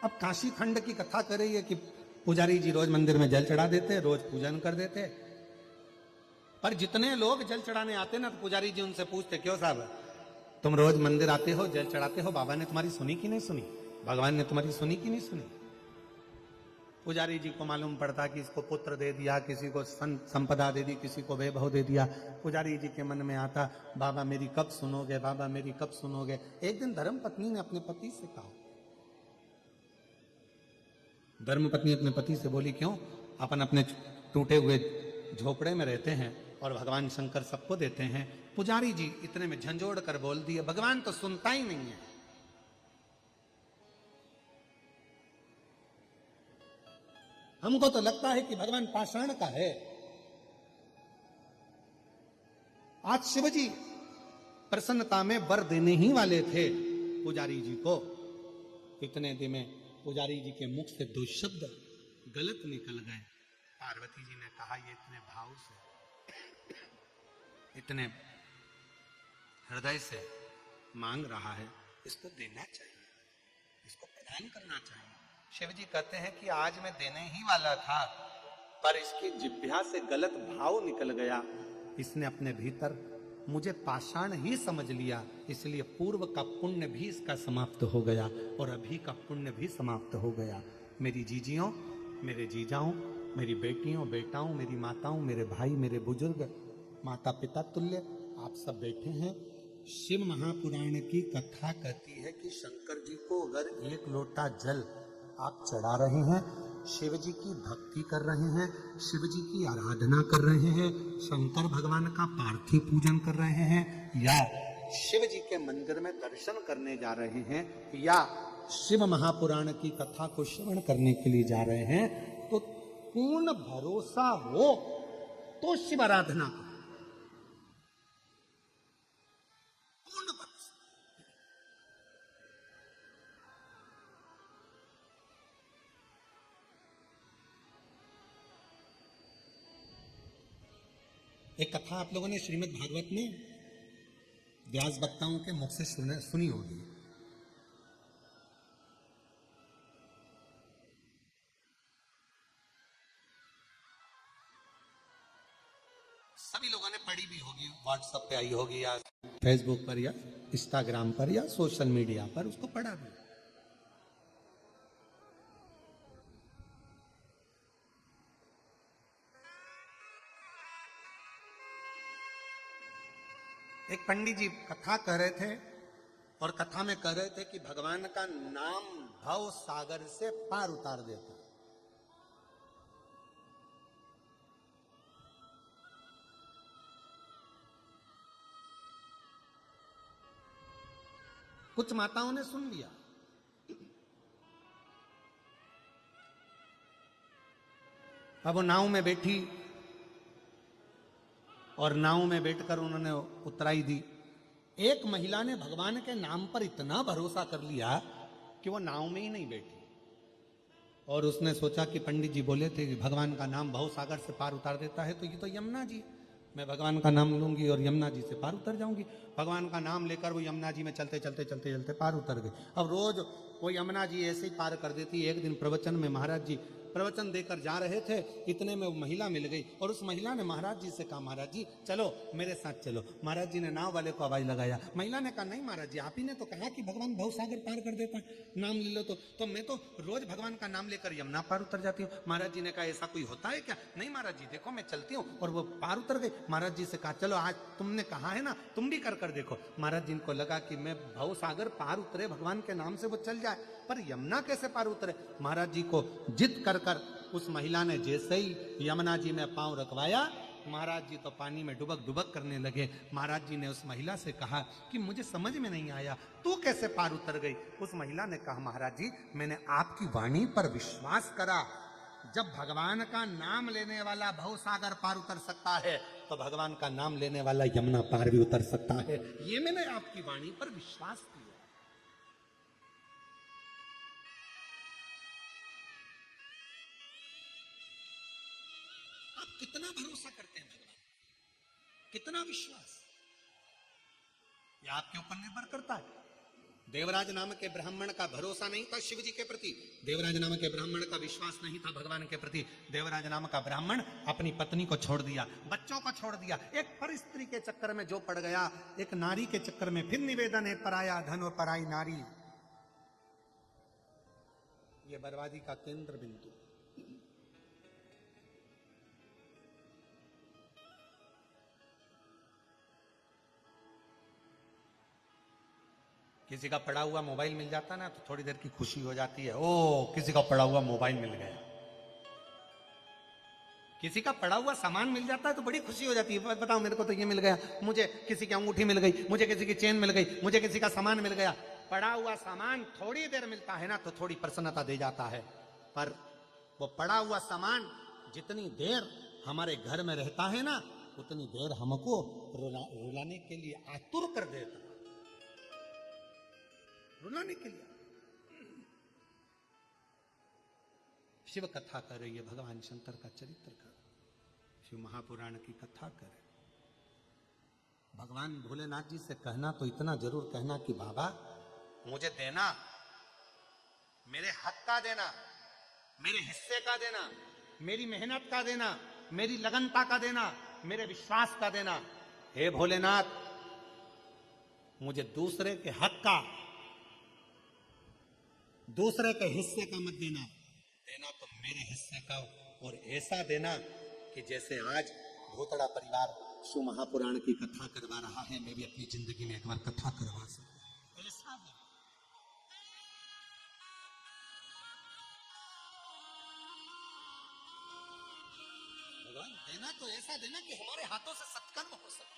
Speaker 1: अब काशी खंड की कथा कर रही है कि पुजारी जी रोज मंदिर में जल चढ़ा देते, रोज पूजन कर देते, पर जितने लोग जल चढ़ाने आते ना तो पुजारी जी उनसे पूछते, क्यों साहब तुम रोज मंदिर आते हो, जल चढ़ाते हो, बाबा ने तुम्हारी सुनी कि नहीं सुनी, भगवान ने तुम्हारी सुनी कि नहीं सुनी। पुजारी जी को मालूम पड़ता कि इसको पुत्र दे दिया, किसी को संपदा दे दी, किसी को वैभव दे दिया। पुजारी जी के मन में आता, बाबा मेरी कब सुनोगे, बाबा मेरी कब सुनोगे। एक दिन धर्म पत्नी ने अपने पति से कहा, धर्मपत्नी अपने पति से बोली, क्यों अपन अपने टूटे हुए झोपड़े में रहते हैं और भगवान शंकर सबको देते हैं। पुजारी जी इतने में झंझोड़ कर बोल दिए, भगवान तो सुनता ही नहीं है। हमको तो लगता है कि भगवान पाषाण का है। आज शिवजी प्रसन्नता में वर देने ही वाले थे पुजारी जी को। इतने दिन में पुजारी जी के मुख से 2 शब्द गलत निकल गए। पार्वती जी ने कहा, ये इतने भाव से, इतने हृदय से मांग रहा है, इसको देना चाहिए, इसको प्रदान करना चाहिए। शिव जी कहते हैं कि आज मैं देने ही वाला था, पर इसकी जिह्वा से गलत भाव निकल गया। इसने अपने भीतर मुझे पाषाण ही समझ लिया, इसलिए पूर्व का पुण्य भी इसका समाप्त हो गया और अभी का पुण्य भी समाप्त हो गया। मेरी जीजियों, मेरे जीजाओं, मेरी बेटियों, बेटाओं, मेरी माताओं, मेरे भाई, मेरे बुजुर्ग, माता पिता तुल्य आप सब बैठे हैं। शिव महापुराण की कथा कहती है कि शंकर जी को अगर 1 लोटा जल आप चढ़ा रहे हैं, शिव जी की भक्ति कर रहे हैं, शिव जी की आराधना कर रहे हैं, शंकर भगवान का पार्थिव पूजन कर रहे हैं, या शिव जी के मंदिर में दर्शन करने जा रहे हैं, या शिव महापुराण की कथा को श्रवण करने के लिए जा रहे हैं, तो पूर्ण भरोसा हो तो शिव आराधना करो। पूर्ण भरोसा। एक कथा आप लोगों ने श्रीमद् भागवत में व्यास वक्ताओं के मुख से सुनी होगी। सभी लोगों ने पढ़ी भी होगी, व्हाट्सएप पे आई होगी या फेसबुक पर या इंस्टाग्राम पर या सोशल मीडिया पर उसको पढ़ा भी। एक पंडित जी कथा कह रहे थे और कथा में कह रहे थे कि भगवान का नाम भव सागर से पार उतार देता। कुछ माताओं ने सुन लिया, अब वो नाव में बैठी और नाव में बैठकर उन्होंने उतराई दी। एक महिला ने भगवान के नाम पर इतना भरोसा कर लिया कि वो नाव में ही नहीं बैठी और उसने सोचा कि पंडित जी बोले थे कि भगवान का नाम भव सागर से पार उतार देता है, तो ये तो यमुना जी, मैं भगवान का नाम लूंगी और यमुना जी से पार उतर जाऊंगी। भगवान का नाम लेकर वो यमुना जी में चलते चलते चलते चलते पार उतर गई। अब रोज वो यमुना जी ऐसे ही पार कर देती। एक दिन प्रवचन में महाराज जी प्रवचन देकर जा रहे थे, इतने में वो महिला मिल गई और उस महिला ने महाराज जी से कहा, महाराज जी चलो मेरे साथ चलो। महाराज जी ने नाव वाले को आवाज लगाया। महिला ने कहा, नहीं महाराज जी, आप ही ने तो कहा कि भगवान भव सागर पार कर देता है, नाम ले लो तो मैं तो रोज भगवान का नाम लेकर यमुना पार उतर जाती हूँ। महाराज जी ने कहा, ऐसा कोई होता है क्या? नहीं महाराज जी, देखो मैं चलती हूँ। और वो पार उतर गई। महाराज जी से कहा, चलो आज तुमने कहा है ना, तुम भी कर देखो। महाराज जी को लगा कि मैं भव सागर पार उतरे भगवान के नाम से वो चल जाए, पर यमुना कैसे पार उतरे? महाराज जी को जिद कर उस महिला ने जैसे ही यमुना जी में पांव रखवाया, महाराज जी तो पानी में डुबक डुबक करने लगे। महाराज जी ने उस महिला से कहा कि मुझे समझ में नहीं आया, तू कैसे पार उतर गई? उस महिला ने कहा, महाराज जी मैंने आपकी वाणी पर विश्वास करा, जब भगवान का नाम लेने वाला भव सागर पार उतर सकता है तो भगवान का नाम लेने वाला यमुना पार भी उतर सकता है। ये मैंने आपकी वाणी पर विश्वास किया। आप कितना भरोसा करते हैं भगवान, कितना विश्वास, यह आपके ऊपर निर्भर करता है। देवराज नाम के ब्राह्मण का भरोसा नहीं था शिव जी के प्रति, देवराज नाम के ब्राह्मण का विश्वास नहीं था भगवान के प्रति। देवराज नाम का ब्राह्मण अपनी पत्नी को छोड़ दिया, बच्चों को छोड़ दिया, एक पर स्त्री के चक्कर में जो पड़ गया, एक नारी के चक्कर में। फिर निवेदन है, पराया धन और पराई नारी, ये बर्बादी का केंद्र बिंदु। किसी का पड़ा हुआ मोबाइल मिल जाता ना तो थोड़ी देर की खुशी हो जाती है, ओ किसी का पड़ा हुआ मोबाइल मिल गया। किसी का पड़ा हुआ सामान मिल जाता है तो बड़ी खुशी हो जाती है, बताओ मेरे को तो ये मिल गया, मुझे किसी की अंगूठी मिल गई, मुझे किसी की चेन मिल गई, मुझे किसी का सामान मिल गया। पड़ा हुआ सामान थोड़ी देर मिलता है ना तो थोड़ी प्रसन्नता दे जाता है, पर वो पड़ा हुआ सामान जितनी देर हमारे घर में रहता है ना उतनी देर हमको रुलाने के लिए आतुर कर देता, रुलाने के लिए। शिव कथा कर रही है, भगवान शंकर का चरित्र कर, शिव महापुराण की कथा करे। भगवान भोलेनाथ जी से कहना तो इतना जरूर कहना कि बाबा मुझे देना, मेरे हक का देना, मेरे हिस्से का देना, मेरी मेहनत का देना, मेरी लगनता का देना, मेरे विश्वास का देना। हे भोलेनाथ मुझे दूसरे के हक का, दूसरे के हिस्से का मत देना, देना तो मेरे हिस्से का, और ऐसा देना कि जैसे आज भूतड़ा परिवार शिव महापुराण की कथा करवा रहा है, मैं भी अपनी जिंदगी में एक बार कथा करवा सकूं, ऐसा देना। भगवान देना तो ऐसा देना कि हमारे हाथों से सत्कर्म हो सके।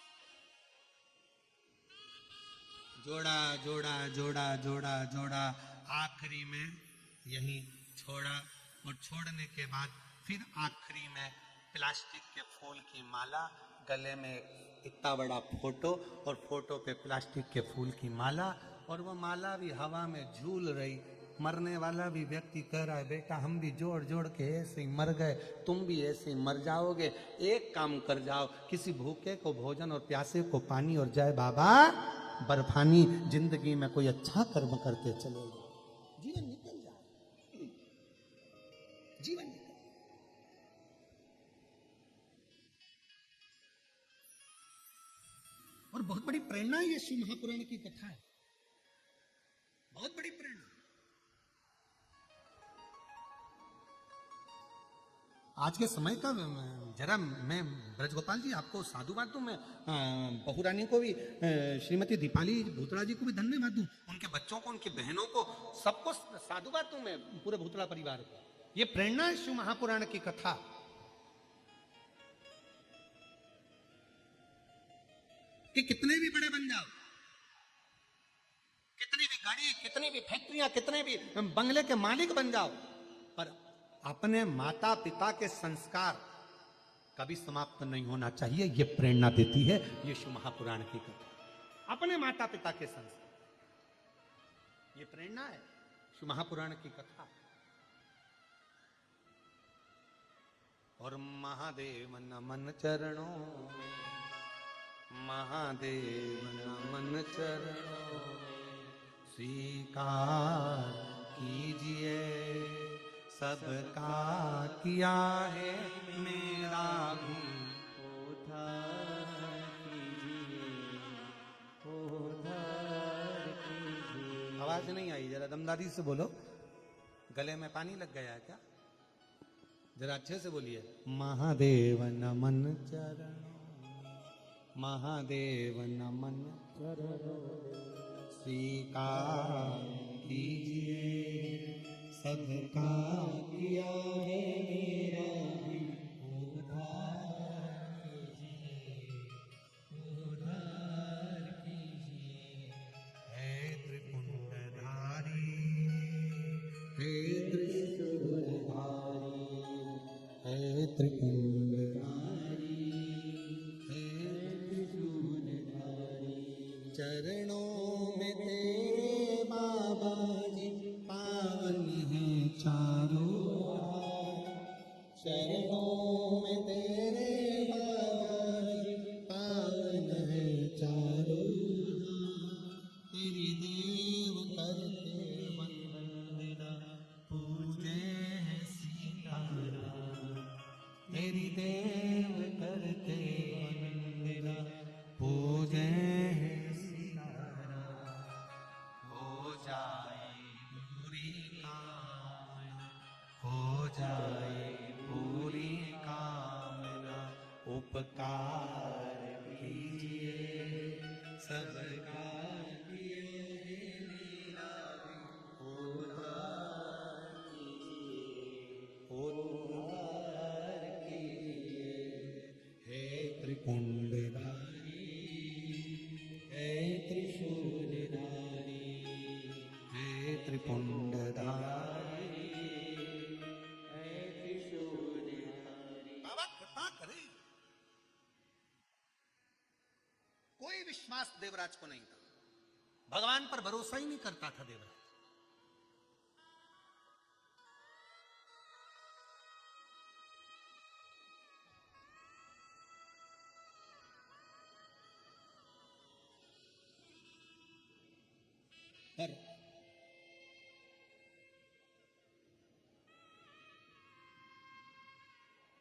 Speaker 1: जोड़ा जोड़ा जोड़ा जोड़ा जोड़ा, आखिरी में यही छोड़ा, और छोड़ने के बाद फिर आखिरी में प्लास्टिक के फूल की माला, गले में इतना बड़ा फोटो और फोटो पे प्लास्टिक के फूल की माला, और वो माला भी हवा में झूल रही। मरने वाला भी व्यक्ति कह रहा है बेटा हम भी जोड़ जोड़ के ऐसे ही मर गए, तुम भी ऐसे ही मर जाओगे, एक काम कर जाओ, किसी भूखे को भोजन और प्यासे को पानी, और जय बाबा बर्फानी जिंदगी में कोई अच्छा कर्म करके चले जाओ, जीवन निकल जाए, जीवन निकल। और बहुत बड़ी प्रेरणा ये शिव महापुराण की कथा है, बहुत बड़ी प्रेरणा। आज के समय का जरा मैं ब्रजगोपाल जी आपको साधुवाद दूं, मैं बहुरानी को भी, श्रीमती दीपाली भूतड़ा जी को भी धन्यवाद दूं, उनके बच्चों को, उनकी बहनों को, सबको साधुवाद दूं मैं, पूरे भूतड़ा परिवार को। ये प्रेरणा है शिव महापुराण की कथा। कि कितने भी बड़े बन जाओ, कितनी भी गाड़ी, कितनी भी फैक्ट्रियां, कितने भी बंगले के मालिक बन जाओ, पर अपने माता पिता के संस्कार कभी समाप्त नहीं होना चाहिए। ये प्रेरणा देती है ये शिव महापुराण की कथा, अपने माता पिता के संस्कार, ये प्रेरणा है शिव महापुराण की कथा। और महादेव नमन चरणों में, महादेव नमन चरणों में, स्वीकार कीजिए सबका किया है मेरा भी,
Speaker 2: उद्धार कीजिए, उद्धार कीजिए।
Speaker 1: आवाज नहीं आई, जरा दमदारी से बोलो, गले में पानी लग गया है क्या? जरा अच्छे से बोलिए, महादेव नमन चरणों, महादेव नमन चरणों, स्वीकार कीजिए सबका किया है मेरा भी, उद्धार कीजिए, उद्धार कीजिए। हे त्रिपुंडधारी, हे त्रिशूलधारी, हे त्रिपुंडधारी, हे त्रिशूलधारी, चरणों में तेरे बाबा जी पावन है चारों, चरणों में तेरे बाबा जी पावन है चारों, तेरी देव करते वंदना, पूजे है सीताराम, तेरी देव करते वंदना, पूजे है सीताराम। हो जाए पूरी कामना, हो जाए पूरी कामना, उपकार कीजिए सबका किए त्रिपुंडधारी, हे त्रिशूलधारी, हे त्रिपुंडधारी, हे त्रिशूलधारी। बाबा कृपा करे। कोई विश्वास देवराज को नहीं था, भगवान पर भरोसा ही नहीं करता था देवराज। पर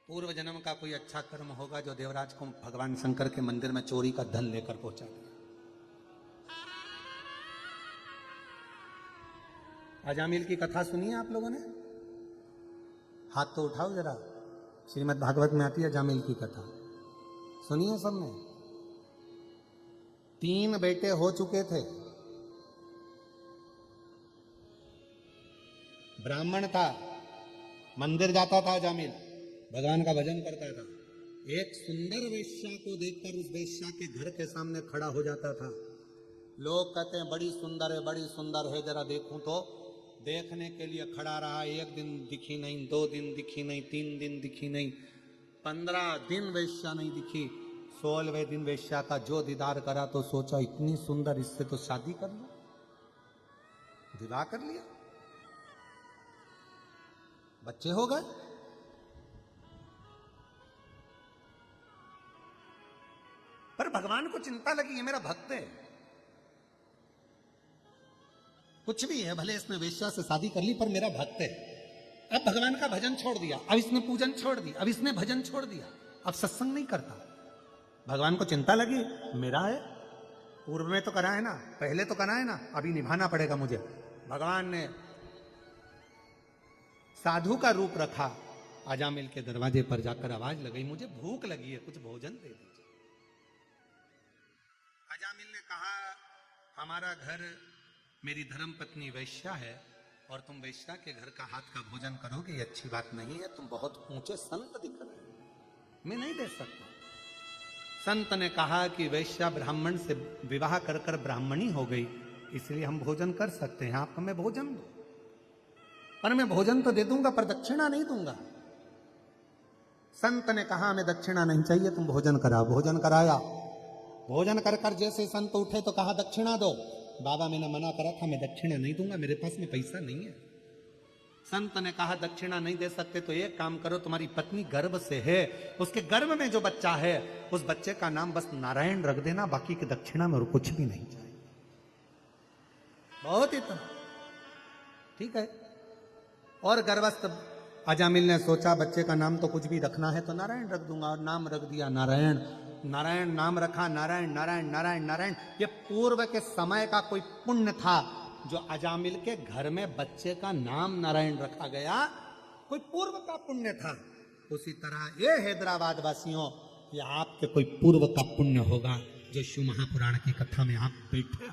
Speaker 1: पूर्व जन्म का कोई अच्छा कर्म होगा जो देवराज को भगवान शंकर के मंदिर में चोरी का धन लेकर पहुंचा दिया। अजामिल की कथा सुनी है आप लोगों ने? हाथ तो उठाओ जरा। श्रीमद् भागवत में आती है अजामिल की कथा, सुनिए सबने। 3 बेटे हो चुके थे, ब्राह्मण था, मंदिर जाता था अजामिल, भगवान का भजन करता था। एक सुंदर वेश्या को देखकर उस वेश्या के घर के सामने खड़ा हो जाता था। लोग कहते हैं बड़ी सुंदर है, बड़ी सुंदर है, जरा देखूं तो। देखने के लिए खड़ा रहा, 1 दिन दिखी नहीं, 2 दिन दिखी नहीं, 3 दिन दिखी नहीं, 15 दिन वेश्या नहीं दिखी। 16वें दिन वेश्या का जो दीदार करा तो सोचा इतनी सुंदर, इससे तो शादी कर लो, विवाह कर लिया, बच्चे हो गए। पर भगवान को चिंता लगी, ये मेरा भक्त है, कुछ भी है, भले इसने वेश्या से शादी कर ली पर मेरा भक्त है। अब भगवान का भजन छोड़ दिया, अब इसने पूजन छोड़ दिया, अब इसने भजन छोड़ दिया, अब सत्संग नहीं करता। भगवान को चिंता लगी, मेरा है, पूर्व में तो करा है ना, पहले तो करा है ना, अभी निभाना पड़ेगा मुझे। भगवान ने साधु का रूप रखा, अजामिल के दरवाजे पर जाकर आवाज लगाई, मुझे भूख लगी है, कुछ भोजन दे दीजिए। अजामिल ने कहा, हमारा घर मेरी धर्म पत्नी वैश्या है और तुम वैश्या के घर का हाथ का भोजन करोगे, ये अच्छी बात नहीं है, तुम बहुत ऊंचे संत दिख रहे हो, मैं नहीं दे सकता। संत ने कहा कि वैश्या ब्राह्मण से विवाह कर कर ब्राह्मणी हो गई, इसलिए हम भोजन कर सकते हैं, आप हमें भोजन दो। पर मैं भोजन तो दे दूंगा पर दक्षिणा नहीं दूंगा। संत ने कहा हमें दक्षिणा नहीं चाहिए, तुम भोजन कराओ। भोजन कराया, भोजन कर कर जैसे संत उठे तो कहा दक्षिणा दो। बाबा मैंने मना करा था, मैं दक्षिणा नहीं दूंगा, मेरे पास में पैसा नहीं है। संत ने कहा दक्षिणा नहीं दे सकते तो एक काम करो, तुम्हारी पत्नी गर्भ से है, उसके गर्भ में जो बच्चा है उस बच्चे का नाम बस नारायण रख देना, बाकी की दक्षिणा में और कुछ भी नहीं चाहिए। बहुत इतना ठीक है। और गर्भस्थ अजामिल ने सोचा बच्चे का नाम तो कुछ भी रखना है तो नारायण रख दूंगा, और नाम रख दिया नारायण। नारायण नाम रखा, नारायण नारायण नारायण नारायण। ये पूर्व के समय का कोई पुण्य था जो अजामिल के घर में बच्चे का नाम नारायण रखा गया, कोई पूर्व का पुण्य था। उसी तरह ये हैदराबाद वासियों, ये आपके कोई पूर्व का पुण्य होगा जो शिव महापुराण की कथा में आप बैठे